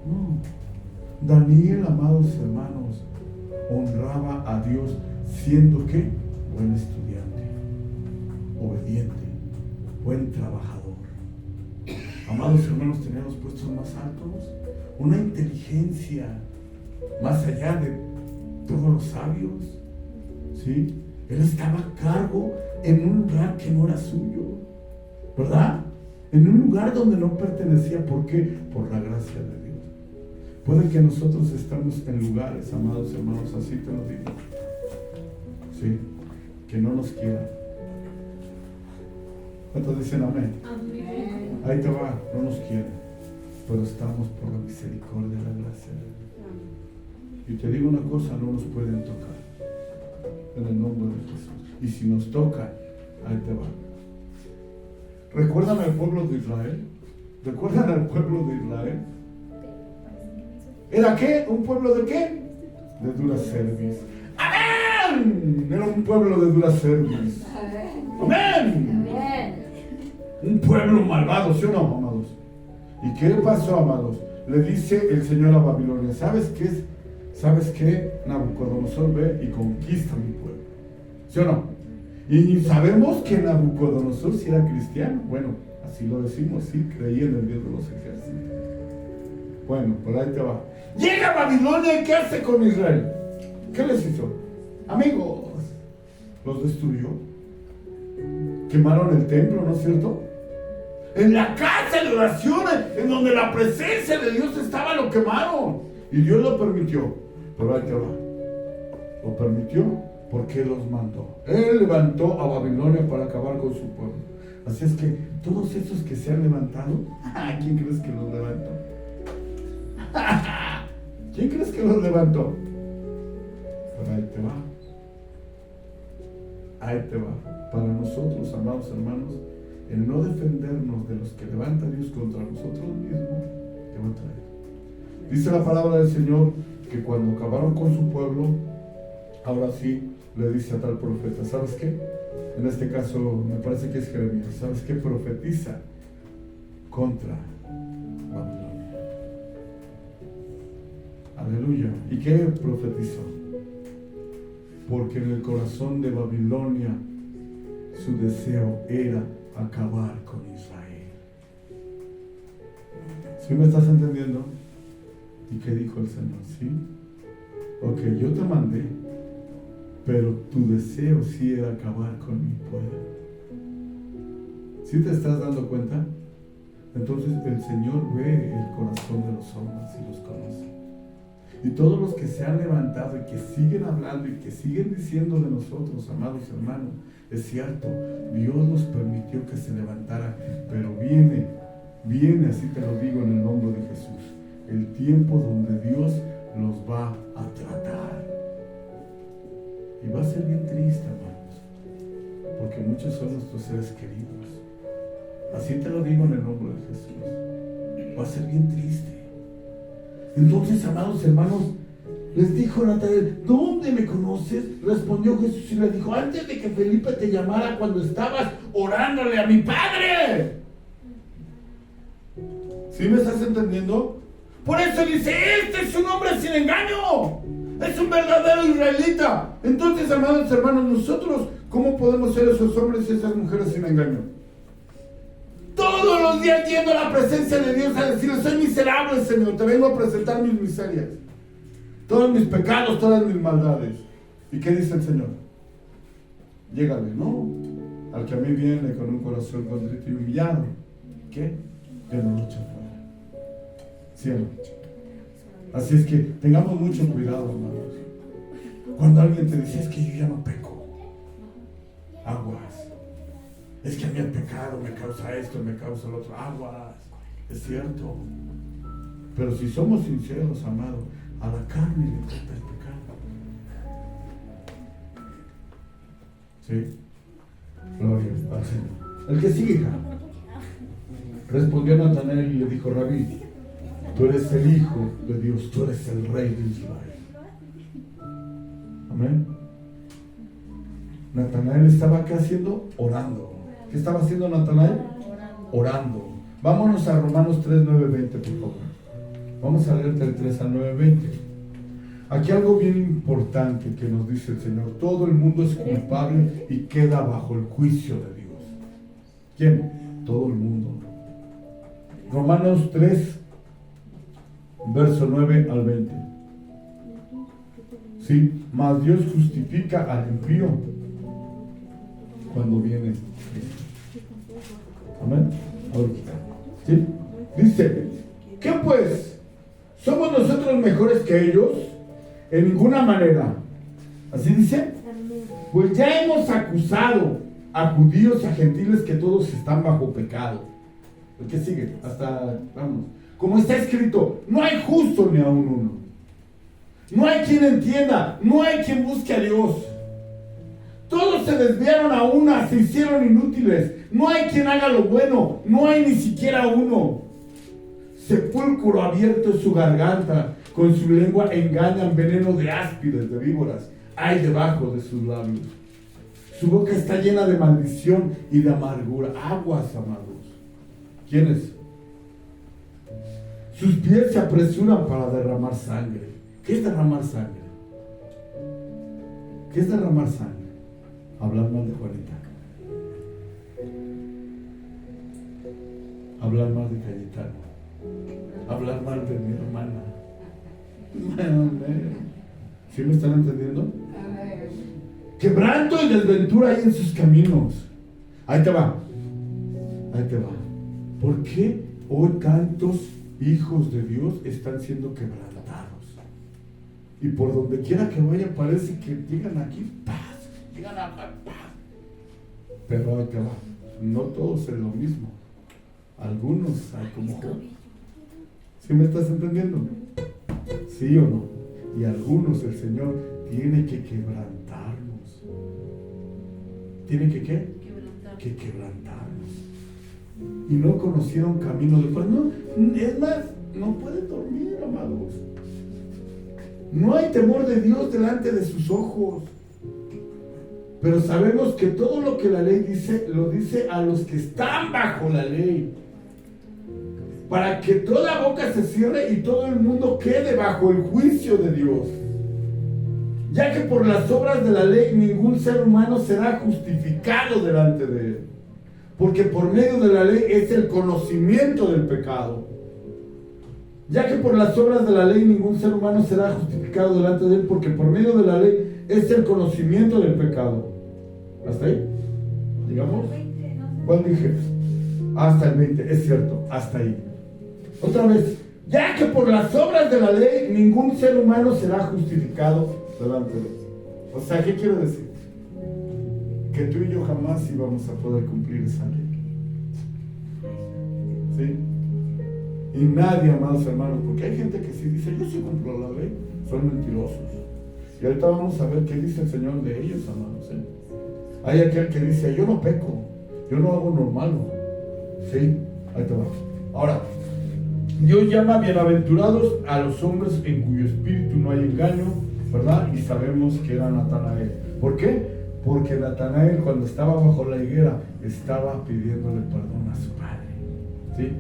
No, Daniel, amados hermanos, honraba a Dios siendo ¿qué? Buen estudiante, obediente, buen trabajador. Amados hermanos, tenía los puestos más altos, una inteligencia más allá de todos los sabios, ¿sí? Él estaba a cargo en un lugar que no era suyo, ¿verdad? En un lugar donde no pertenecía. ¿Por qué? Por la gracia de Dios. Puede que nosotros estamos en lugares, amados hermanos, así te lo digo, ¿sí? Que no nos quieran. ¿Cuántos dicen amén? Amén. Ahí te va, no nos quieren, pero estamos por la misericordia y la gracia de Dios. Y te digo una cosa, no nos pueden tocar, en el nombre de Jesús. Y si nos tocan, ahí te va. ¿Recuerdan al pueblo de Israel? ¿Recuerdan al pueblo de Israel? ¿Era qué? ¿Un pueblo de qué? De dura cerviz. ¡Amén! Era un pueblo de dura cerviz. ¡Amén! Un pueblo malvado, ¿sí o no, amados? ¿Y qué pasó, amados? Le dice el Señor a Babilonia, ¿sabes qué es? ¿Sabes qué? Nabucodonosor ve y conquista mi pueblo, ¿sí o no? Y sabemos que Nabucodonosor sí era cristiano. Bueno, así lo decimos, sí, creía en el Dios de los ejércitos. Bueno, por ahí te va. Llega a Babilonia y ¿qué hace con Israel? ¿Qué les hizo? Amigos, los destruyó. Quemaron el templo, ¿no es cierto? En la casa de oración, en donde la presencia de Dios estaba, lo quemaron. Y Dios lo permitió. Pero ahí te va. Lo permitió porque los mandó. Él levantó a Babilonia para acabar con su pueblo. Así es que todos esos que se han levantado, ¿quién crees que los levantó? ¿Quién crees que los levantó? Pero ahí te va. Ahí te va. Para nosotros, amados hermanos, el no defendernos de los que levanta Dios contra nosotros mismos, te va a traer. Dice la palabra del Señor que cuando acabaron con su pueblo, ahora sí le dice a tal profeta, ¿sabes qué? En este caso me parece que es Jeremías, ¿sabes qué? Profetiza contra Babilonia. Aleluya. ¿Y qué profetizó? Porque en el corazón de Babilonia su deseo era acabar con Israel. ¿Sí me estás entendiendo? ¿Y qué dijo el Señor? ¿Sí? Ok, yo te mandé, pero tu deseo sí era acabar con mi pueblo. ¿Sí te estás dando cuenta? Entonces el Señor ve el corazón de los hombres y los conoce. Y todos los que se han levantado y que siguen hablando y que siguen diciendo de nosotros, amados hermanos, es cierto, Dios nos permitió que se levantara, pero viene, así te lo digo en el nombre de Jesús, el tiempo donde Dios los va a tratar. Y va a ser bien triste, hermanos, porque muchos son nuestros seres queridos. Así te lo digo en el nombre de Jesús. Va a ser bien triste. Entonces, amados hermanos, les dijo Natanael, ¿dónde me conoces? Respondió Jesús y le dijo, antes de que Felipe te llamara, cuando estabas orándole a mi Padre. ¿Sí me estás entendiendo? Por eso dice, este es un hombre sin engaño, es un verdadero israelita. Entonces, amados hermanos, nosotros, ¿cómo podemos ser esos hombres y esas mujeres sin engaño? Todos los días yendo a la presencia de Dios a decirle, soy miserable, Señor, te vengo a presentar mis miserias, todos mis pecados, todas mis maldades. ¿Y qué dice el Señor? Llégale, ¿no? Al que a mí viene con un corazón contrito y humillado, ¿qué? Que no lo echa fuera. Cielo. Así es que tengamos mucho cuidado, hermanos. Cuando alguien te dice, es que yo ya no peco, aguas. Es que a mí el pecado me causa esto, me causa lo otro, aguas. Es cierto. Pero si somos sinceros, amado, a la carne le falta el pecado. ¿Sí? Gloria al Señor. El que siga. Respondió Natanael y le dijo, Rabí, tú eres el Hijo de Dios, tú eres el Rey de Israel. Amén. Natanael estaba acá haciendo, orando. ¿Qué estaba haciendo Natanael? Orando. Vámonos a Romanos 3, 9, 20, por favor. Vamos a leer del 3 al 9, 20. Aquí algo bien importante que nos dice el Señor. Todo el mundo es culpable y queda bajo el juicio de Dios. ¿Quién? Todo el mundo. Romanos 3, verso 9 al 20. Sí, mas Dios justifica al impío cuando viene. Amén. ¿Sí? Dice, ¿qué pues? ¿Somos nosotros mejores que ellos? En ninguna manera. ¿Así dice? Pues ya hemos acusado a judíos y a gentiles que todos están bajo pecado. ¿El que sigue? Hasta, vamos. Como está escrito, no hay justo ni aun uno. No hay quien entienda, no hay quien busque a Dios. Todos se desviaron a una, se hicieron inútiles. No hay quien haga lo bueno, no hay ni siquiera uno. Sepulcro abierto es su garganta, con su lengua engañan, veneno de áspides, de víboras hay debajo de sus labios. Su boca está llena de maldición y de amargura. Aguas, amados. ¿Quiénes? Sus pies se apresuran para derramar sangre. ¿Qué es derramar sangre? ¿Qué es derramar sangre? Hablar mal de Juanita. Hablar mal de Cayetano. Hablar mal de mi hermana. ¿Sí me están entendiendo? Quebranto y desventura hay en sus caminos. Ahí te va. Ahí te va. ¿Por qué hoy tantos hijos de Dios están siendo quebrantados? Y por donde quiera que vayan parece que llegan aquí paz, llegan a paz. Pero ahí te va. No todos es lo mismo. Algunos hay como Job. ¿Sí me estás entendiendo? ¿Sí o no? Y algunos el Señor tiene que quebrantarnos. ¿Tiene que qué? Que quebrantarnos. Y no conocieron camino de paz. No, es más, no pueden dormir, amados. No hay temor de Dios delante de sus ojos. Pero sabemos que todo lo que la ley dice, lo dice a los que están bajo la ley. Para que toda boca se cierre y todo el mundo quede bajo el juicio de Dios. Ya que por las obras de la ley ningún ser humano será justificado delante de él. Porque por medio de la ley es el conocimiento del pecado. Ya que por las obras de la ley ningún ser humano será justificado delante de él, porque por medio de la ley es el conocimiento del pecado. ¿Hasta ahí? ¿Digamos? ¿Cuál dije? Hasta el 20, es cierto, hasta ahí. Otra vez, ya que por las obras de la ley ningún ser humano será justificado delante de él. O sea, ¿qué quiero decir? Que tú y yo jamás íbamos a poder cumplir esa ley. ¿Sí? Y nadie, amados hermanos, porque hay gente que sí dice, yo sí cumplo la ley, son mentirosos. Y ahorita vamos a ver qué dice el Señor de ellos, amados. Hay aquel que dice, yo no peco, yo no hago lo malo. ¿Sí? Ahí te va. Ahora, Dios llama bienaventurados a los hombres en cuyo espíritu no hay engaño, ¿verdad? Y sabemos que era Natanael. ¿Por qué? Porque Natanael, cuando estaba bajo la higuera, estaba pidiéndole perdón a su padre. ¿Sí?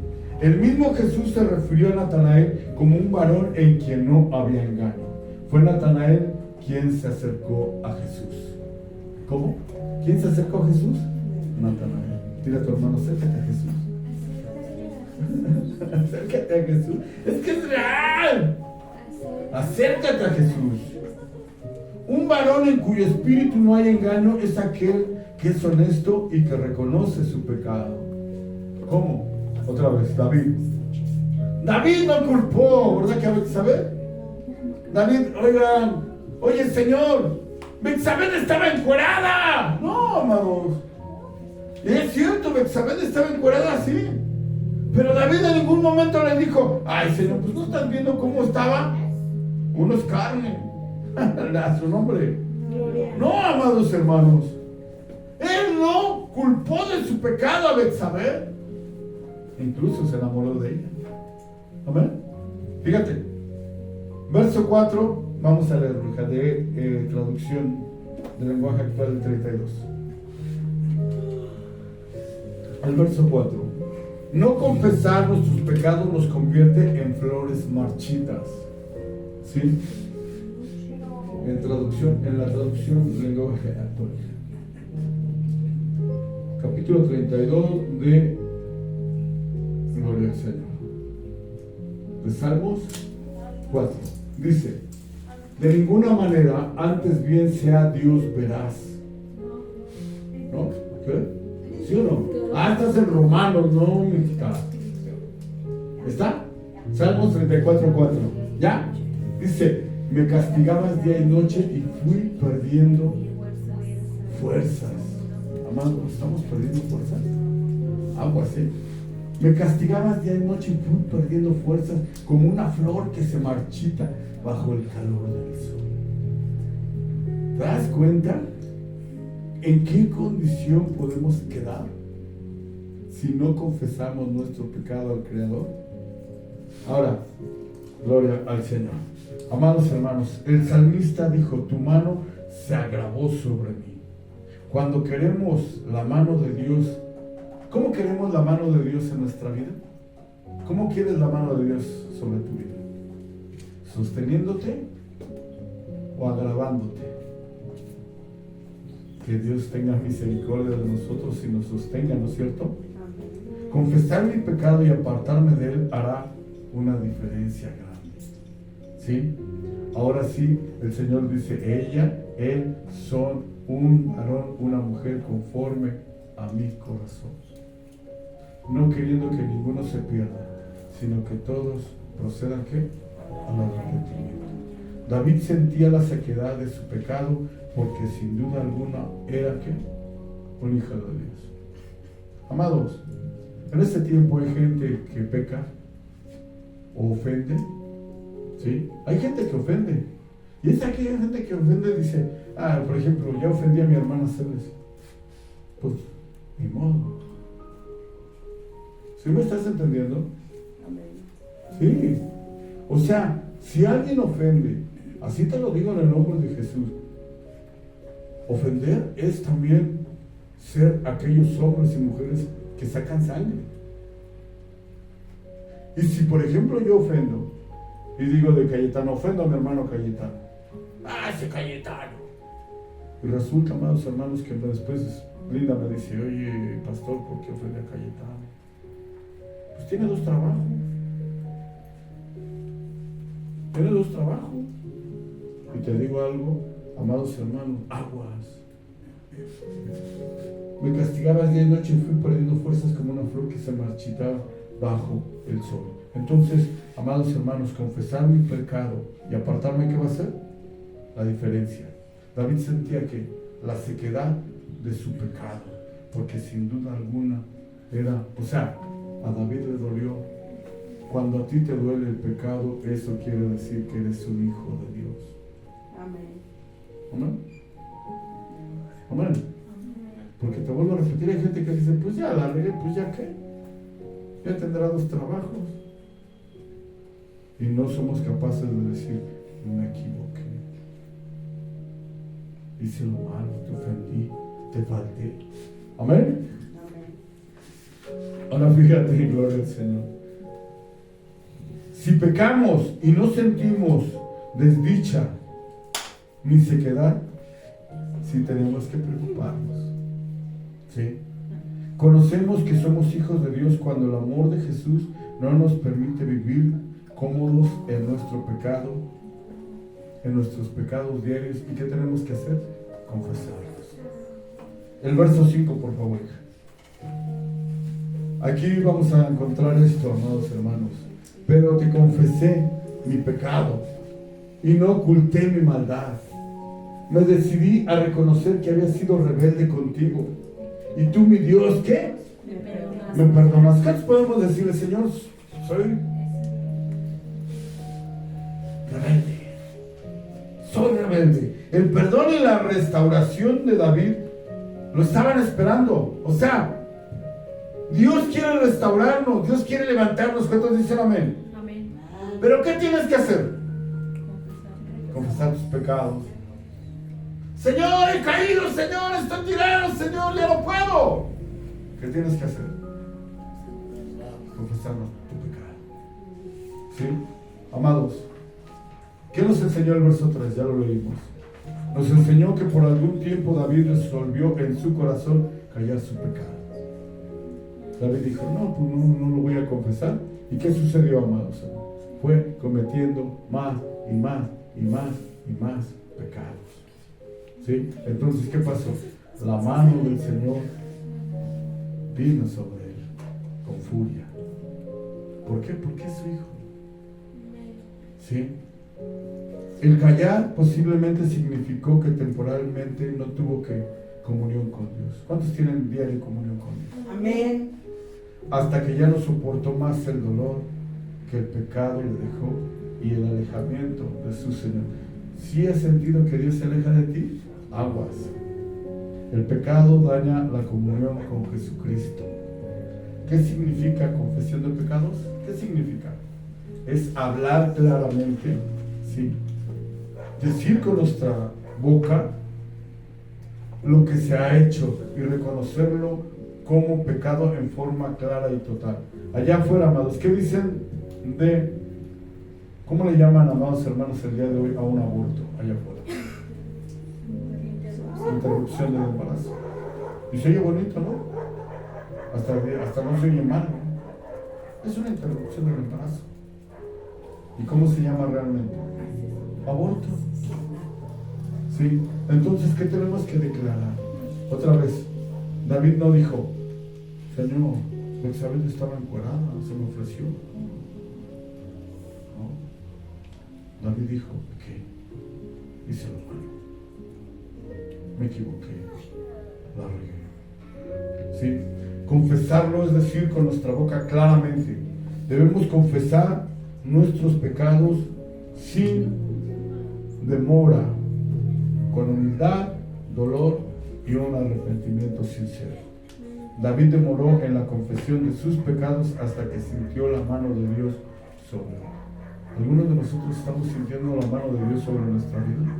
El mismo Jesús se refirió a Natanael como un varón en quien no había engaño. Fue Natanael quien se acercó a Jesús. ¿Cómo? ¿Quién se acercó a Jesús? Natanael. Dile a tu hermano, acércate a Jesús. Acércate a Jesús. Es que es real. Acércate a Jesús. Un varón en cuyo espíritu no hay engaño es aquel que es honesto y que reconoce su pecado. ¿Cómo? Otra vez, David. David no culpó, ¿verdad que a Betsabé? David, oye Señor, Betsabé estaba encuerada. No, amados. Y es cierto, Betsabé estaba encuerada, sí. Pero David en ningún momento le dijo, ay Señor, pues no estás viendo cómo estaba. Uno es carne. A su nombre. No, amados hermanos. Él no culpó de su pecado a Betsabé. Incluso se enamoró de ella. Amén. Fíjate. Verso 4. Vamos a leer, hija, de traducción del lenguaje actual del 32. El verso 4. No confesar nuestros pecados nos convierte en flores marchitas. ¿Sí? En la traducción lenguaje actual. Capítulo 32 de Gloria al Señor. De Salmos 4. Dice: de ninguna manera, antes bien sea Dios veraz. ¿No? ¿Qué? ¿Sí o no? Estás en Romanos, no, mijita. ¿Está? Salmos 34:4. ¿Ya? Dice: me castigabas día y noche y fui perdiendo fuerzas. Amado, ¿estamos perdiendo fuerzas? Algo así. Me castigabas día y noche y fui perdiendo fuerzas como una flor que se marchita bajo el calor del sol. ¿Te das cuenta en qué condición podemos quedar si no confesamos nuestro pecado al Creador? Ahora, gloria al Señor. Amados hermanos, el salmista dijo: tu mano se agravó sobre mí. Cuando queremos la mano de Dios, ¿cómo queremos la mano de Dios en nuestra vida? ¿Cómo quieres la mano de Dios sobre tu vida? ¿Sosteniéndote o agravándote? Que Dios tenga misericordia de nosotros y nos sostenga, ¿no es cierto? Confesar mi pecado y apartarme de él hará una diferencia grande. ¿Sí? Ahora sí, el Señor dice: él son un varón, una mujer conforme a mi corazón. No queriendo que ninguno se pierda, sino que todos procedan ¿qué? Al arrepentimiento. David sentía la sequedad de su pecado porque sin duda alguna era ¿qué? Un hijo de Dios. Amados, en este tiempo hay gente que peca o ofende. ¿Sí? Hay gente que ofende. Y es aquella gente que ofende, dice: por ejemplo, ya ofendí a mi hermana Celes. Pues, ni modo. ¿Sí me estás entendiendo? Sí. O sea, si alguien ofende, así te lo digo en el nombre de Jesús, ofender es también ser aquellos hombres y mujeres que sacan sangre. Y si por ejemplo yo ofendo y digo de Cayetano, ofendo a mi hermano Cayetano, ese Cayetano, y resulta, amados hermanos, que después Linda me dice: oye, pastor, ¿por qué ofende a Cayetano? Pues tiene dos trabajos. Y te digo algo, amados hermanos, aguas. Me castigabas día y noche y fui perdiendo fuerzas como una flor que se marchitaba bajo el sol. Entonces, amados hermanos, confesar mi pecado y apartarme, ¿qué va a hacer? La diferencia. David sentía que la sequedad de su pecado, porque sin duda alguna era, o sea, a David le dolió. Cuando a ti te duele el pecado, eso quiere decir que eres un hijo de Dios. Amén. Amén. Amén. Porque te vuelvo a repetir, hay gente que dice: pues ya la regué, pues ya qué, ya tendrá dos trabajos. Y no somos capaces de decir: me equivoqué, hice lo malo, te ofendí, te falté. Amén. Ahora fíjate, gloria al Señor. Si pecamos y no sentimos desdicha ni sequedad, sí tenemos que preocuparnos. ¿Sí? Conocemos que somos hijos de Dios cuando el amor de Jesús no nos permite vivir cómodos en nuestro pecado, en nuestros pecados diarios. ¿Y qué tenemos que hacer? Confesarlos. El verso 5, por favor. Aquí vamos a encontrar esto, amados hermanos. Pero te confesé mi pecado y no oculté mi maldad. Me decidí a reconocer que había sido rebelde contigo. Y tú, mi Dios, ¿qué? Me perdonas. ¿Qué podemos decirle? Señor, soy rebelde. Soy rebelde. El perdón y la restauración de David lo estaban esperando. O sea, Dios quiere restaurarnos, Dios quiere levantarnos. ¿Cuántos dicen amén? Amén. ¿Pero qué tienes que hacer? Confesar tus pecados. Señor, he caído, Señor, estoy tirado, Señor, ya no puedo. ¿Qué tienes que hacer? confesarnos tu pecado. ¿Sí? Amados, ¿qué nos enseñó el verso 3? Ya lo leímos. Nos enseñó que por algún tiempo David resolvió en su corazón callar su pecado. David dijo, no, pues no lo voy a confesar. ¿Y qué sucedió, amados? Fue cometiendo más y más y más y más pecados. ¿Sí? Entonces, ¿qué pasó? La mano del Señor vino sobre él con furia. ¿Por qué? Porque es su hijo. ¿Sí? El callar posiblemente significó que temporalmente no tuvo comunión con Dios. ¿Cuántos tienen diario comunión con Dios? Amén. Hasta que ya no soportó más el dolor que el pecado le dejó y el alejamiento de su Señor. ¿Sí has sentido que Dios se aleja de ti? Aguas. El pecado daña la comunión con Jesucristo. ¿Qué significa confesión de pecados? ¿Qué significa? Es hablar claramente, ¿sí? Decir con nuestra boca lo que se ha hecho y reconocerlo como pecado en forma clara y total. Allá afuera, amados, ¿qué dicen de, cómo le llaman, amados hermanos, el día de hoy a un aborto allá afuera? Interrupción del embarazo. Y se oye bonito, ¿no? Hasta no se oye mal, ¿no? Es una interrupción del embarazo. ¿Y cómo se llama realmente? Aborto. ¿Sí? Entonces, ¿qué tenemos que declarar? Otra vez, David no dijo, Señor, Betsabé estaba encuerada, se me ofreció. No. David dijo, ok, hice lo malo. Me equivoqué, la regué. ¿Sí? Confesarlo es decir con nuestra boca claramente. Debemos confesar nuestros pecados sin demora, con humildad, dolor y un arrepentimiento sincero. David demoró en la confesión de sus pecados hasta que sintió la mano de Dios sobre él. ¿Algunos de nosotros estamos sintiendo la mano de Dios sobre nuestra vida?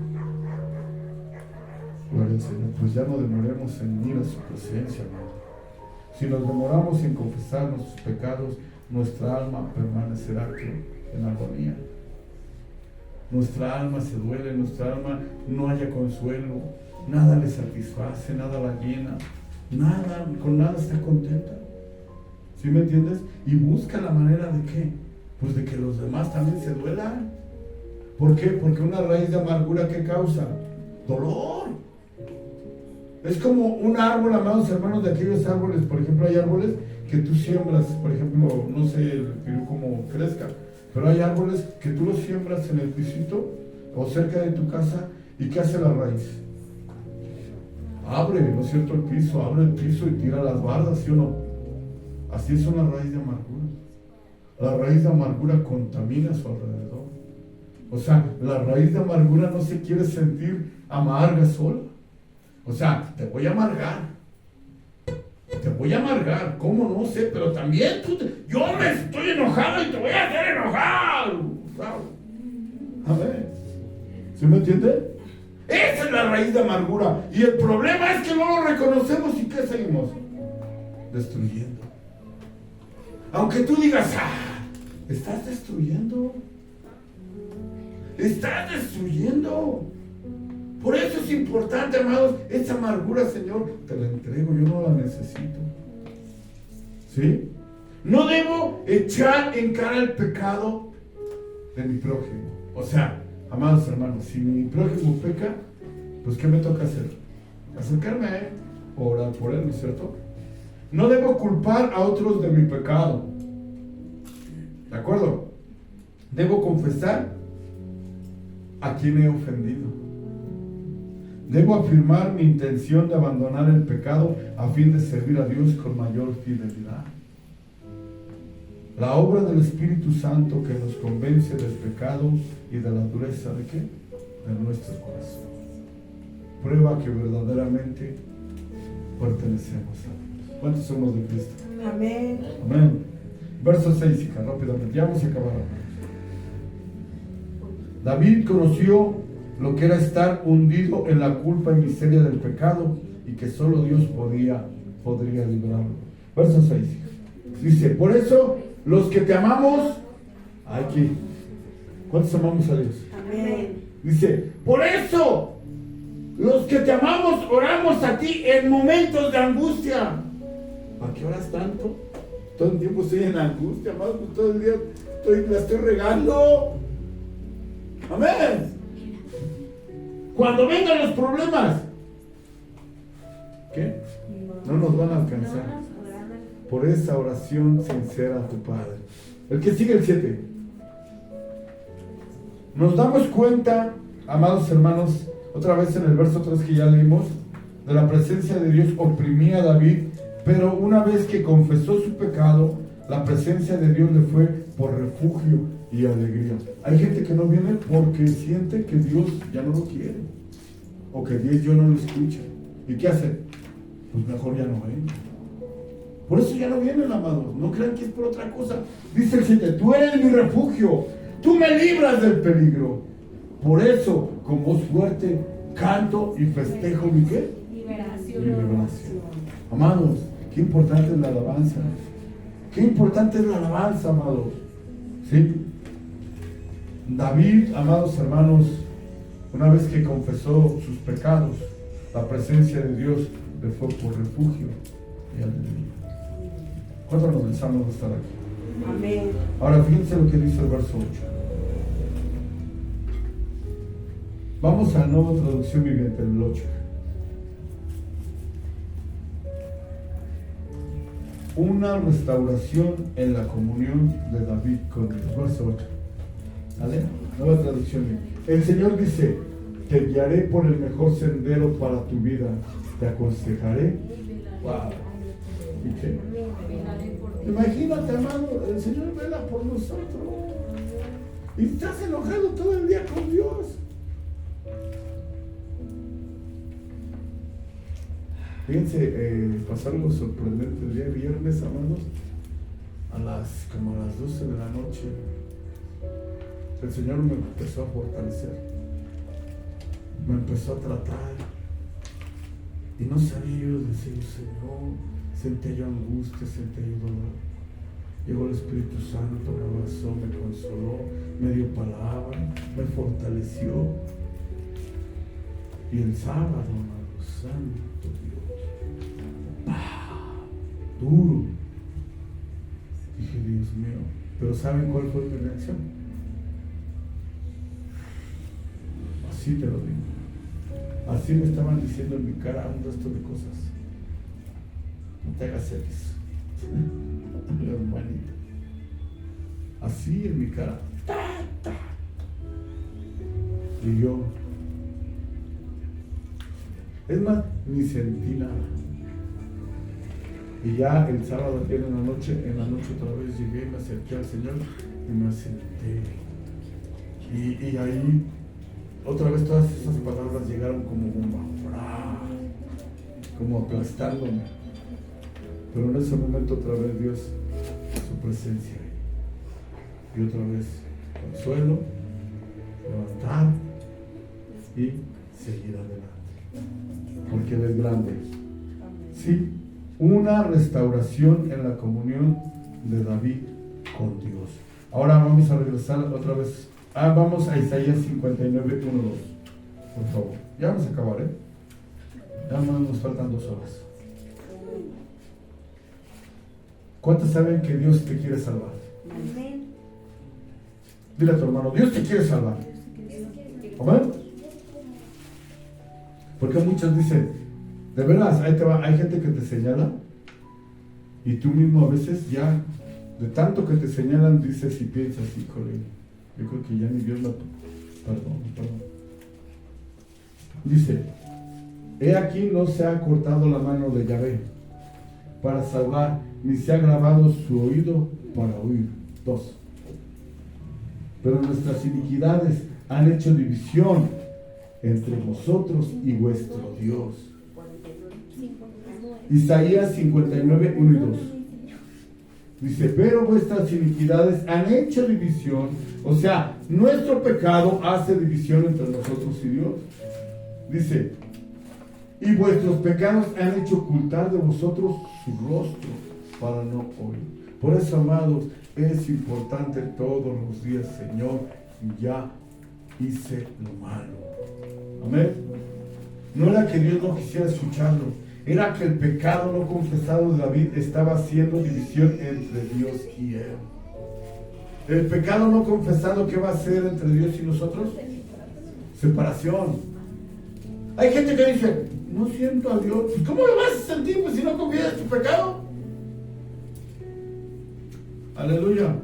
Gloria al Señor. Pues ya no demoremos en ir a su presencia, hermano. Si nos demoramos en confesar nuestros pecados, nuestra alma permanecerá en agonía. Nuestra alma se duele, nuestra alma no halla consuelo, nada le satisface, nada la llena, nada, con nada está contenta. ¿Sí me entiendes? Y busca la manera de qué, pues de que los demás también se duelan. ¿Por qué? Porque una raíz de amargura, ¿qué causa? Dolor. Es como un árbol, amados hermanos, de aquellos árboles. Por ejemplo, hay árboles que tú siembras, por ejemplo, no sé el Perú cómo crezca, pero hay árboles que tú los siembras en el pisito o cerca de tu casa. ¿Y qué hace la raíz? Abre, ¿no es cierto?, el piso, abre el piso y tira las bardas, ¿sí o no? Así es una raíz de amargura. La raíz de amargura contamina a su alrededor. O sea, la raíz de amargura no se quiere sentir amarga sola. O sea, te voy a amargar. Te voy a amargar. ¿Cómo? No sé, pero también yo me estoy enojado y te voy a hacer enojar. A ver, ¿sí me entiende? Esa es la raíz de amargura. Y el problema es que no lo reconocemos. ¿Y qué seguimos? Destruyendo. Aunque tú digas, estás destruyendo. Estás destruyendo. Por eso es importante, amados, esa amargura, Señor, te la entrego, yo no la necesito. ¿Sí? No debo echar en cara el pecado de mi prójimo. O sea, amados hermanos, si mi prójimo peca, pues ¿qué me toca hacer? Acercarme a él, orar por él, ¿no es cierto? No debo culpar a otros de mi pecado. ¿De acuerdo? Debo confesar a quien he ofendido. Debo afirmar mi intención de abandonar el pecado a fin de servir a Dios con mayor fidelidad. La obra del Espíritu Santo que nos convence del pecado y de la dureza ¿de qué? De nuestro corazón. Prueba que verdaderamente pertenecemos a Dios. ¿Cuántos somos de Cristo? Amén. Amén. Verso 6, hija, rápidamente. Ya vamos a acabar. David conoció lo que era estar hundido en la culpa y miseria del pecado y que solo Dios podría librarlo. Verso 6. Dice, por eso Los que te amamos, aquí. ¿Cuántos amamos a Dios? Amén. Dice, por eso, los que te amamos, oramos a ti en momentos de angustia. ¿Para qué oras tanto? Todo el tiempo estoy en angustia, amado, pues todo el día la estoy regando. Amén. Cuando vengan los problemas, ¿qué? No nos van a alcanzar. Por esa oración sincera a tu Padre. El que sigue el 7. Nos damos cuenta, amados hermanos, otra vez en el verso 3 que ya leímos, de la presencia de Dios oprimía a David, pero una vez que confesó su pecado, la presencia de Dios le fue por refugio y alegría. Hay gente que no viene porque siente que Dios ya no lo quiere, o que Dios ya no lo escucha. ¿Y qué hace? Pues mejor ya no venga. Por eso ya no vienen, amados. No crean que es por otra cosa. Dice el 7, tú eres mi refugio, tú me libras del peligro. Por eso, con voz fuerte, canto y festejo mi ¿qué? Liberación. Mi liberación. Amados, qué importante es la alabanza. Qué importante es la alabanza, amados. ¿Sí? David, amados hermanos, una vez que confesó sus pecados, la presencia de Dios le fue por refugio y alegría. ¿Cuántos nos pensamos de estar aquí? Amén. Ahora fíjense lo que dice el verso 8. Vamos a la nueva traducción viviente, el 8. Una restauración en la comunión de David con Dios. Verso 8. ¿Vale? Nueva traducción. El Señor dice, te guiaré por el mejor sendero para tu vida. Te aconsejaré. Wow. ¿Y qué? Imagínate, amado, el Señor vela por nosotros. Y estás enojado todo el día con Dios. Fíjense, pasó algo sorprendente el día viernes, amados, como a las 12 de la noche. El Señor me empezó a fortalecer, me empezó a tratar, y no sabía yo decir, Señor, sentí yo angustia, sentí yo dolor. Llegó el Espíritu Santo, me abrazó, me consoló, me dio palabra, me fortaleció. Y el sábado, amado, santo Dios, duro. Dije, Dios mío, pero ¿saben cuál fue mi reacción? Así te lo digo. Así me estaban diciendo en mi cara un resto de cosas. No te hagas eso. Hermanito. Así en mi cara. Y yo, es más, ni sentí nada. Y ya el sábado aquí en la noche otra vez llegué, me acerqué al Señor y me senté. Y ahí otra vez todas esas palabras llegaron como bomba, como aplastándome. Pero en ese momento otra vez Dios, su presencia. Y otra vez consuelo, levantar y seguir adelante. Porque Él es grande. Sí, una restauración en la comunión de David con Dios. Ahora vamos a regresar otra vez. Vamos a Isaías 59, 1, 2. Por favor. Ya vamos a acabar, Ya nos faltan 2 horas. ¿Cuántos saben que Dios te quiere salvar? Amén. Dile a tu hermano, Dios te quiere salvar. ¿Amén? Porque muchos dicen, de veras, ahí te va, hay gente que te señala y tú mismo a veces ya, de tanto que te señalan, dices y piensas, híjole, yo creo que ya ni Dios perdón. Dice, he aquí no se ha cortado la mano de Yahvé para salvar, ni se ha grabado su oído para oír. 2. Pero nuestras iniquidades han hecho división entre vosotros y vuestro Dios. Isaías 59, 1 y 2. Dice, pero vuestras iniquidades han hecho división, o sea, nuestro pecado hace división entre nosotros y Dios. Dice, y vuestros pecados han hecho ocultar de vosotros su rostro para no oír. Por eso, amados, es importante todos los días, Señor, ya hice lo malo. Amén. No era que Dios no quisiera escucharlo, era que el pecado no confesado de David estaba haciendo división entre Dios y él. El pecado no confesado, ¿qué va a hacer entre Dios y nosotros? Separación. Hay gente que dice, no siento a Dios. Pues ¿cómo lo vas a sentir pues, si no confiesas tu pecado? Aleluya.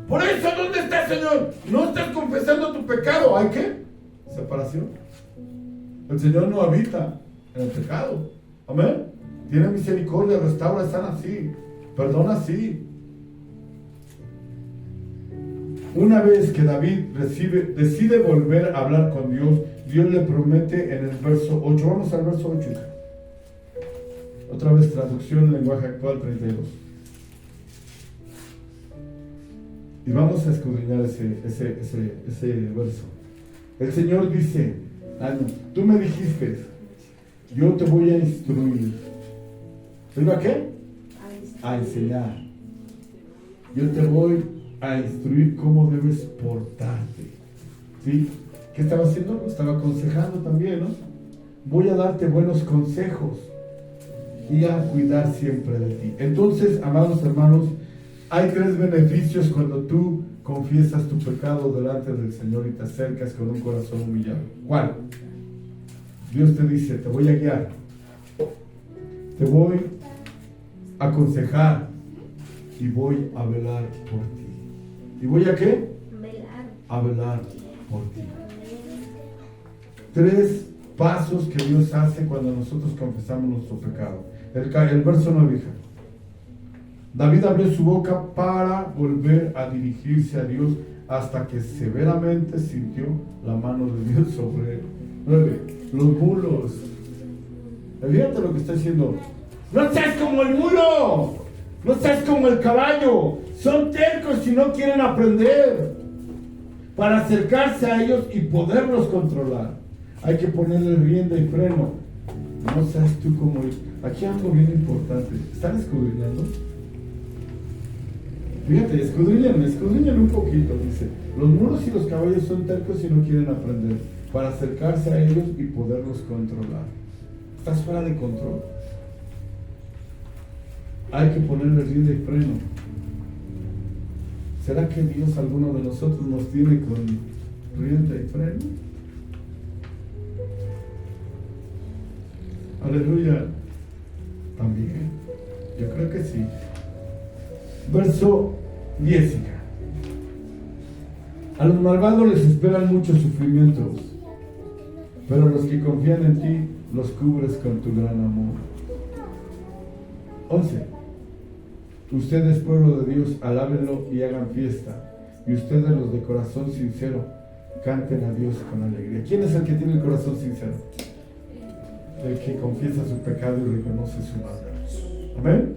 Por eso, ¿dónde está, Señor? No estás confesando tu pecado. ¿Hay qué? Separación. El Señor no habita en el pecado. Amén. Tiene misericordia, restaura, sana, sí. Perdona, sí. Una vez que David decide volver a hablar con Dios, Dios le promete en el verso 8. Vamos al verso 8. Otra vez traducción en lenguaje actual 32. Y vamos a escudriñar ese verso. El Señor dice, tú me dijiste, yo te voy a instruir. ¿Él va a qué? A enseñar. Yo te voy a instruir cómo debes portarte. ¿Sí? ¿Qué estaba haciendo? Lo estaba aconsejando también, ¿no? Voy a darte buenos consejos y a cuidar siempre de ti. Entonces, amados hermanos, hay 3 beneficios cuando tú confiesas tu pecado delante del Señor y te acercas con un corazón humillado. ¿Cuál? Dios te dice, te voy a guiar, te voy a aconsejar y voy a velar por ti. ¿Y voy a qué? A velar por ti. 3 pasos que Dios hace cuando nosotros confesamos nuestro pecado. El verso 9, hija. David abrió su boca para volver a dirigirse a Dios hasta que severamente sintió la mano de Dios sobre él. 9. Los mulos. Fíjate lo que está diciendo. No seas como el mulo. No seas como el caballo. Son tercos y no quieren aprender. Para acercarse a ellos y poderlos controlar, hay que ponerle rienda y freno. No seas tú como él. Aquí algo bien importante. ¿Están escudriñando? Fíjate, escudriñan un poquito. Dice, los mulos y los caballos son tercos y no quieren aprender. Para acercarse a ellos y poderlos controlar. ¿Estás fuera de control? Hay que ponerle rienda y freno. ¿Será que Dios, alguno de nosotros, nos tiene con rienda y freno? Aleluya. También. Yo creo que sí. Verso 10. A los malvados les esperan muchos sufrimientos, pero los que confían en ti los cubres con tu gran amor. 11. Ustedes, pueblo de Dios, alábenlo y hagan fiesta. Y ustedes, los de corazón sincero, canten a Dios con alegría. ¿Quién es el que tiene el corazón sincero? El que confiesa su pecado y reconoce su maldad. Amén.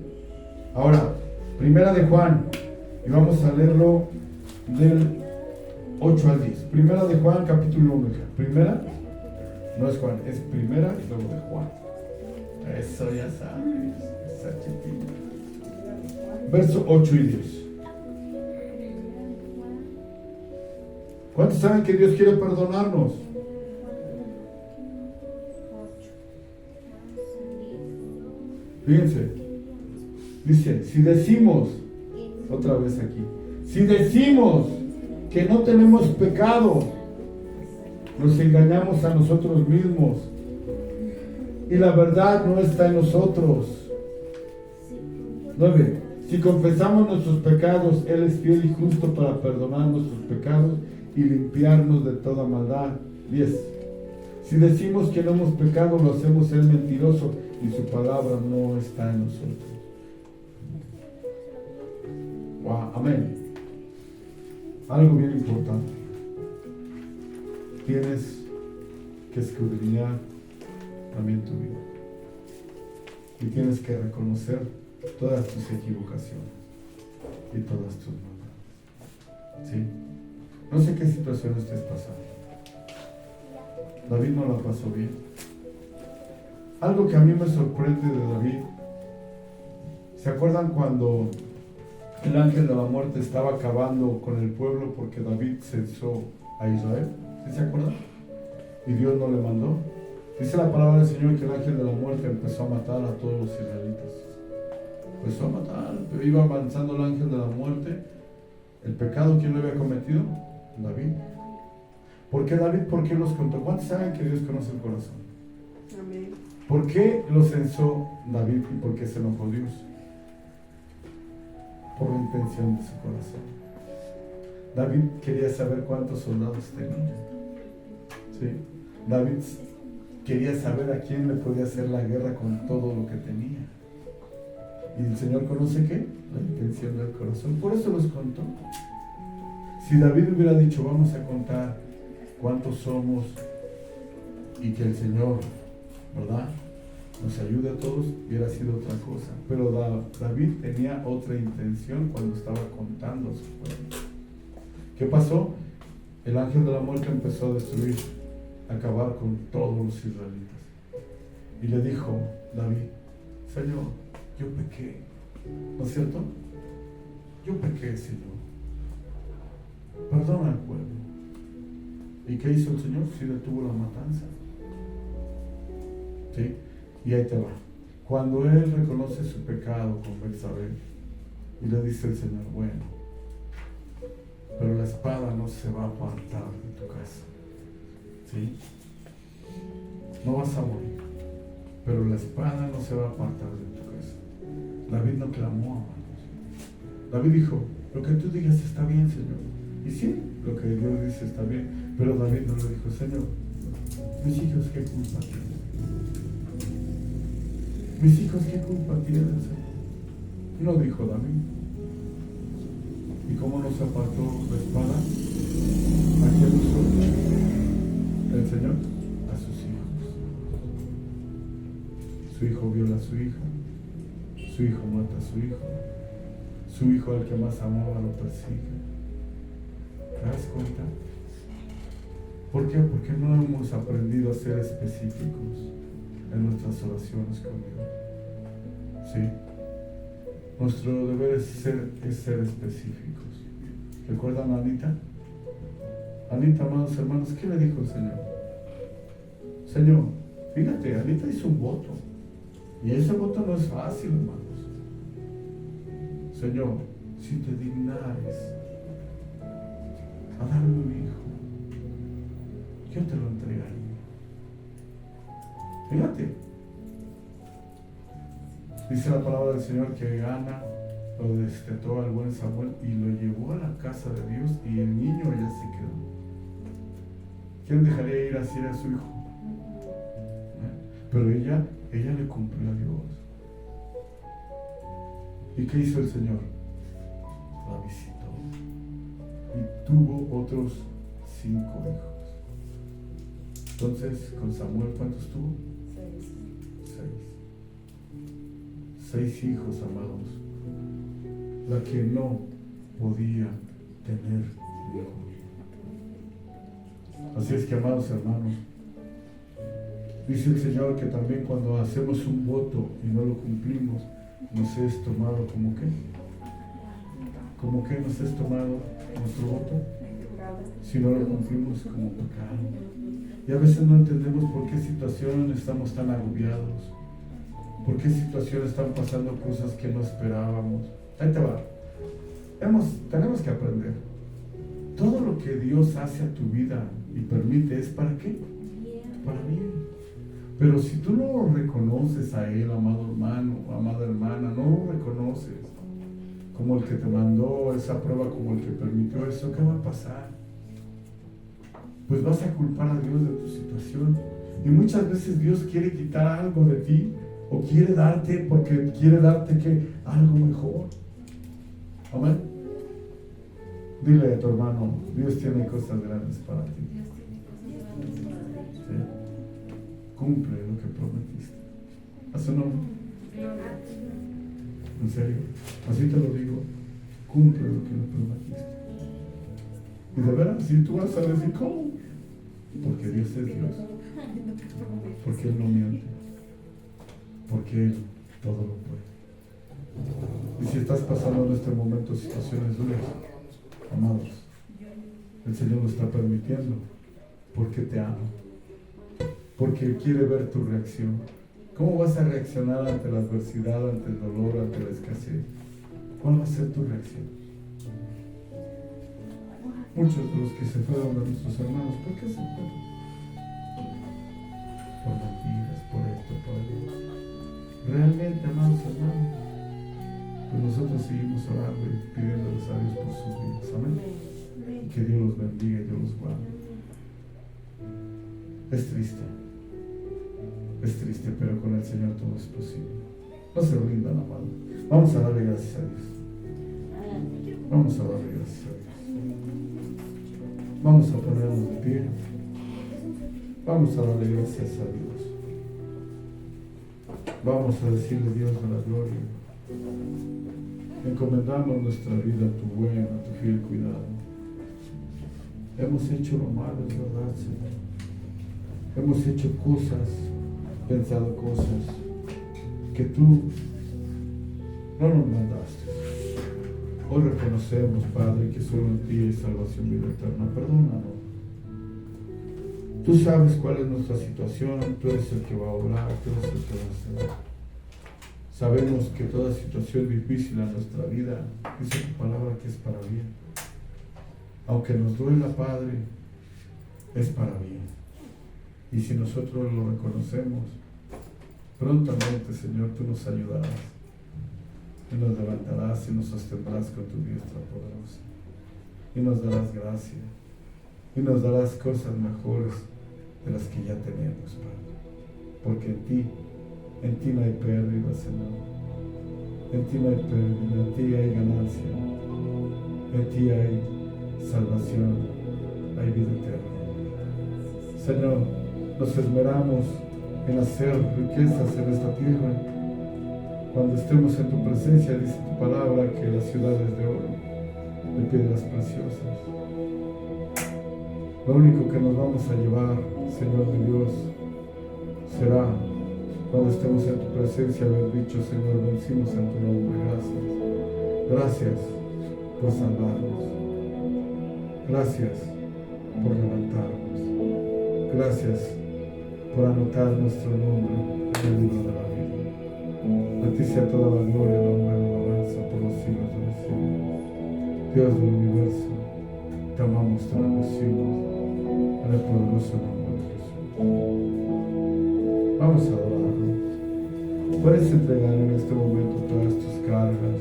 Ahora, Primera de Juan, y vamos a leerlo del 8 al 10. Primera de Juan, capítulo 1. Primera, no es Juan, es primera y luego de Juan. Eso ya sabes, esa chiquita. Verso 8 y 10. ¿Cuántos saben que Dios quiere perdonarnos? Fíjense, dice, si decimos, otra vez aquí, si decimos que no tenemos pecado, nos engañamos a nosotros mismos y la verdad no está en nosotros. 9. Si confesamos nuestros pecados, Él es fiel y justo para perdonar nuestros pecados y limpiarnos de toda maldad. 10. Si decimos que no hemos pecado, lo hacemos ser mentiroso y su palabra no está en nosotros. Wow, amén. Algo bien importante. Tienes que escudriñar también tu vida. Y tienes que reconocer todas tus equivocaciones y todas tus maldades. ¿Sí? No sé qué situación estés pasando. David no la pasó bien. Algo que a mí me sorprende de David, ¿se acuerdan cuando el ángel de la muerte estaba acabando con el pueblo porque David censó a Israel. ¿Sí se acuerdan? Y Dios no le mandó. Dice la palabra del Señor que el ángel de la muerte empezó a matar a todos los israelitas. Empezó a matar, pero iba avanzando el ángel de la muerte. ¿El pecado quién lo había cometido? David. ¿Por qué David? ¿Por qué los contó? ¿Cuántos saben que Dios conoce el corazón? Amén. ¿Por qué lo censó David y por qué se enojó Dios? Por la intención de su corazón. David quería saber cuántos soldados tenía. ¿Sí? David quería saber a quién le podía hacer la guerra con todo lo que tenía. ¿Y el Señor conoce qué? La intención del corazón. Por eso los contó. Si David hubiera dicho, vamos a contar cuántos somos y que el Señor, ¿verdad?, nos ayude a todos, hubiera sido otra cosa. Pero David tenía otra intención cuando estaba contando a su pueblo. ¿Qué pasó? El ángel de la muerte empezó a destruir, a acabar con todos los israelitas. Y le dijo David, Señor, yo pequé, ¿no es cierto? Yo pequé, Señor. Perdona al pueblo. ¿Y qué hizo el Señor? Sí detuvo la matanza. ¿Sí? Y ahí te va. Cuando él reconoce su pecado con Betsabé y le dice el Señor, bueno, pero la espada no se va a apartar de tu casa. ¿Sí? No vas a morir, pero la espada no se va a apartar de tu casa. David no clamó, hermanos. David dijo, lo que tú digas está bien, Señor. Y sí, lo que Dios dice está bien, pero David no le dijo, Señor, mis hijos, ¿qué culpa tienen? Mis hijos, ¿qué culpa tienen, Señor? No dijo David. ¿Y cómo no se apartó la espada? ¿A quién usó? El Señor a sus hijos. Su hijo viola a su hija, su hijo mata a su hijo al que más amaba lo persigue. ¿Te das cuenta? ¿Por qué? Porque no hemos aprendido a ser específicos en nuestras oraciones con Dios. ¿Sí? Nuestro deber es ser específicos. ¿Recuerdan a Anita? Anita, amados hermanos, ¿qué le dijo el Señor? Señor, fíjate, Anita hizo un voto. Y ese voto no es fácil, hermanos. Señor, si te dignares a darme un hijo, yo te lo entregaré. Fíjate. Dice la palabra del Señor que Ana lo destetó al buen Samuel y lo llevó a la casa de Dios y el niño allá se quedó. ¿Quién dejaría ir así a su hijo? Pero ella le cumplió a Dios. ¿Y qué hizo el Señor? La visitó y tuvo otros 5 hijos. Entonces, con Samuel, ¿cuántos tuvo? 6 hijos, amados. La que no podía tener hijos. Así es que, amados hermanos, dice el Señor que también cuando hacemos un voto y no lo cumplimos, nos es tomado como qué. ¿Cómo que nos es tomado nuestro voto? Si no lo cumplimos como pecado. Y a veces no entendemos por qué situación estamos tan agobiados. ¿Por qué situaciones están pasando cosas que no esperábamos? Ahí te va. Tenemos que aprender. Todo lo que Dios hace a tu vida y permite es ¿para qué? Para bien. Pero si tú no lo reconoces a Él, amado hermano, amada hermana, no lo reconoces como el que te mandó esa prueba, como el que permitió eso, ¿qué va a pasar? Pues vas a culpar a Dios de tu situación. Y muchas veces Dios quiere quitar algo de ti o quiere darte, porque quiere darte ¿qué? Algo mejor. Amén. Dile a tu hermano, Dios tiene cosas grandes para ti. ¿Sí? Cumple lo que prometiste. A su nombre. En serio, así te lo digo. Cumple lo que le prometiste. Y de veras, si tú vas a decir, ¿cómo? Porque Dios es Dios. Porque Él no miente. Porque Él todo lo puede. Y si estás pasando en este momento situaciones duras, amados, el Señor lo está permitiendo porque te ama, porque quiere ver tu reacción. ¿Cómo vas a reaccionar ante la adversidad, ante el dolor, ante la escasez? ¿Cuál va a ser tu reacción? Muchos de los que se fueron de nuestros hermanos, ¿por qué se fueron? Por mentiras, por esto, por aquello. Realmente, amados hermanos, pues nosotros seguimos orando y pidiéndoles a Dios por sus vidas. Amén. Y que Dios los bendiga y Dios los guarde. Es triste, pero con el Señor todo es posible. No se rindan, amado. Vamos a darle gracias a Dios. Vamos a darle gracias a Dios. Vamos a ponernos de pie. Vamos a darle gracias a Dios. Vamos a decirle a Dios de la gloria. Encomendamos nuestra vida a tu buen, a tu fiel cuidado. Hemos hecho lo malo, es verdad, Señor. Hemos hecho cosas, pensado cosas que tú no nos mandaste. Hoy reconocemos, Padre, que solo en ti hay salvación y vida eterna. Perdónanos. Tú sabes cuál es nuestra situación, tú eres el que va a obrar, tú eres el que va a hacer. Sabemos que toda situación difícil en nuestra vida, dice tu palabra que es para bien. Aunque nos duela, Padre, es para bien. Y si nosotros lo reconocemos, prontamente, Señor, tú nos ayudarás. Y nos levantarás y nos sostendrás con tu diestra poderosa. Y nos darás gracia. Y nos darás cosas mejores de las que ya tenemos, Padre. Porque en ti no hay pérdida, Señor. En ti no hay pérdida, en ti hay ganancia. En ti hay salvación, hay vida eterna. Señor, nos esmeramos en hacer riquezas en esta tierra. Cuando estemos en tu presencia, dice tu palabra que la ciudad es de oro, de piedras preciosas. Lo único que nos vamos a llevar, Señor de Dios, será cuando estemos en tu presencia haber dicho, Señor, vencimos en tu nombre. Gracias. Gracias por salvarnos. Gracias por levantarnos. Gracias por anotar nuestro nombre en el libro de la vida. A ti sea toda la gloria, la honra y la alabanza por los siglos de los siglos. Dios del universo, te amamos, te bendecimos en el poderoso nombre de Jesús. Vamos a adorarlo. Puedes entregar en este momento todas tus cargas,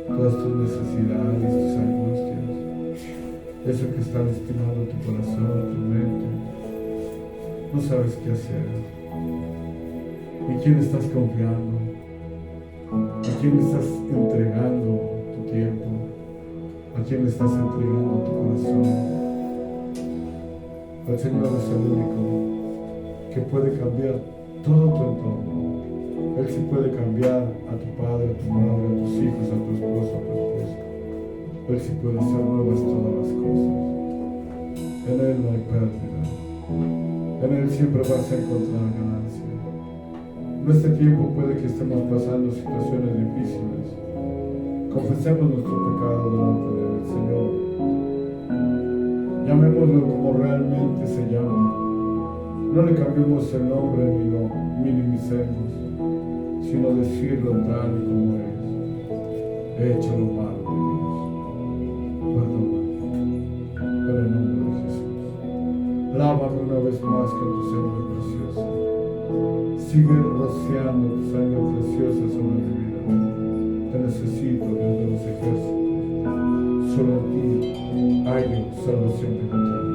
todas tus necesidades, tus angustias, eso que está lastimando tu corazón, tu mente. No sabes qué hacer. ¿En quién estás confiando? ¿A quién le estás entregando tu tiempo? ¿A quién le estás entregando tu corazón? El Señor es el único que puede cambiar todo tu entorno. Él sí puede cambiar a tu padre, a tu madre, a tus hijos, a tu esposo, a tu esposa. Él sí puede hacer nuevas todas las cosas. En Él no hay pérdida. En Él siempre vas a encontrar ganancia. En este tiempo puede que estemos pasando situaciones difíciles. Confesemos nuestro pecado delante del Señor. Llamémoslo como realmente se llama. No le cambiemos el nombre ni lo minimicemos, sino decirlo tal y como es. He hecho lo malo, Dios. Perdona. En el nombre de Jesús. Lávame una vez más con tu sangre preciosa. Sigue rociando tu sangre preciosa sobre mi vida. Te necesito, Dios de los ejércitos. Solo en ti hay salvación de eterna.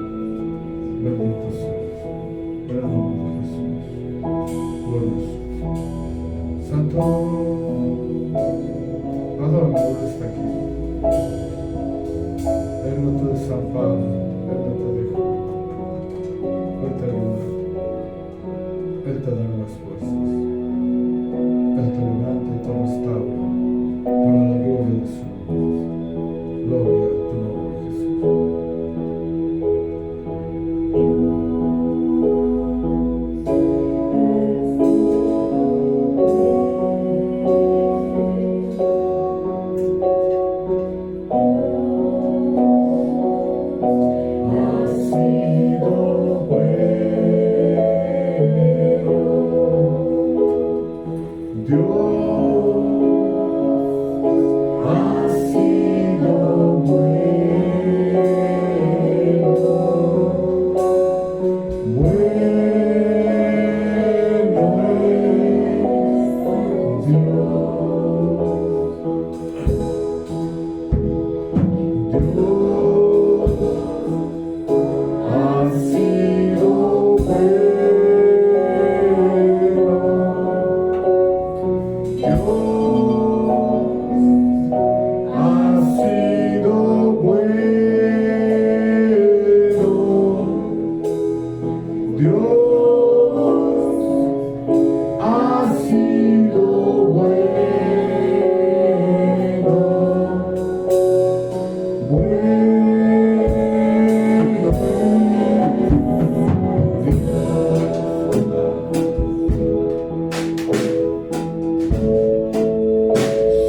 Bendito seas. En el nombre de Jesús. Glorioso. Santo, adorno, Él está aquí. Él no te desampara, Él no te deja. Él te ayuda. Él te da nuevas fuerzas. Él te levanta y te restaura para la gloria de su nombre. Gloria a tu nombre, Jesús. sido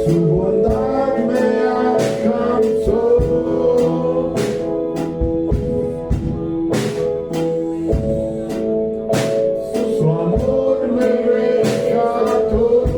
su bondad me alcanzó. Su amor me rescató.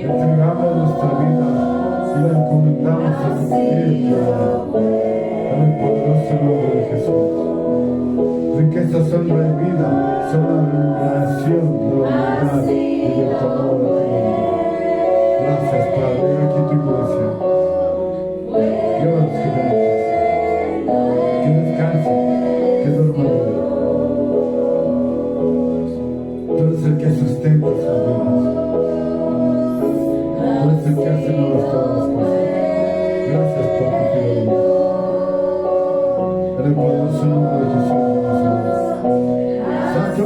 entregamos nuestra vida y la encomendamos a tu Espíritu, en el poderoso nombre de Jesús. Riquezas, honra y vida son la revelación de la humildad y del tu amor a ti. Gracias, Padre. Y aquí tu iglesia. Lleva los gigantes. Que descansen, que duerman libre. Tú eres el que sustenta sus vidas. Tú eres el que hace nuevas todas las cosas. Gracias por tu fidelidad. En el poderoso nombre de Jesús de Nazaret. Santo.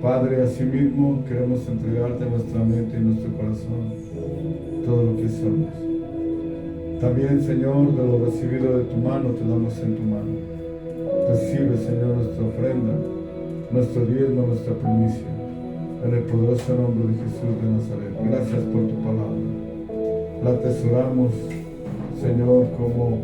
Padre, asimismo queremos entregarte nuestra mente y nuestro corazón, todo lo que somos. También, Señor, de lo recibido de tu mano, te damos en tu mano. Recibe, Señor, nuestra ofrenda, nuestro diezmo, nuestra primicia, en el poderoso nombre de Jesús de Nazaret. Gracias por tu palabra. La atesoramos, Señor, como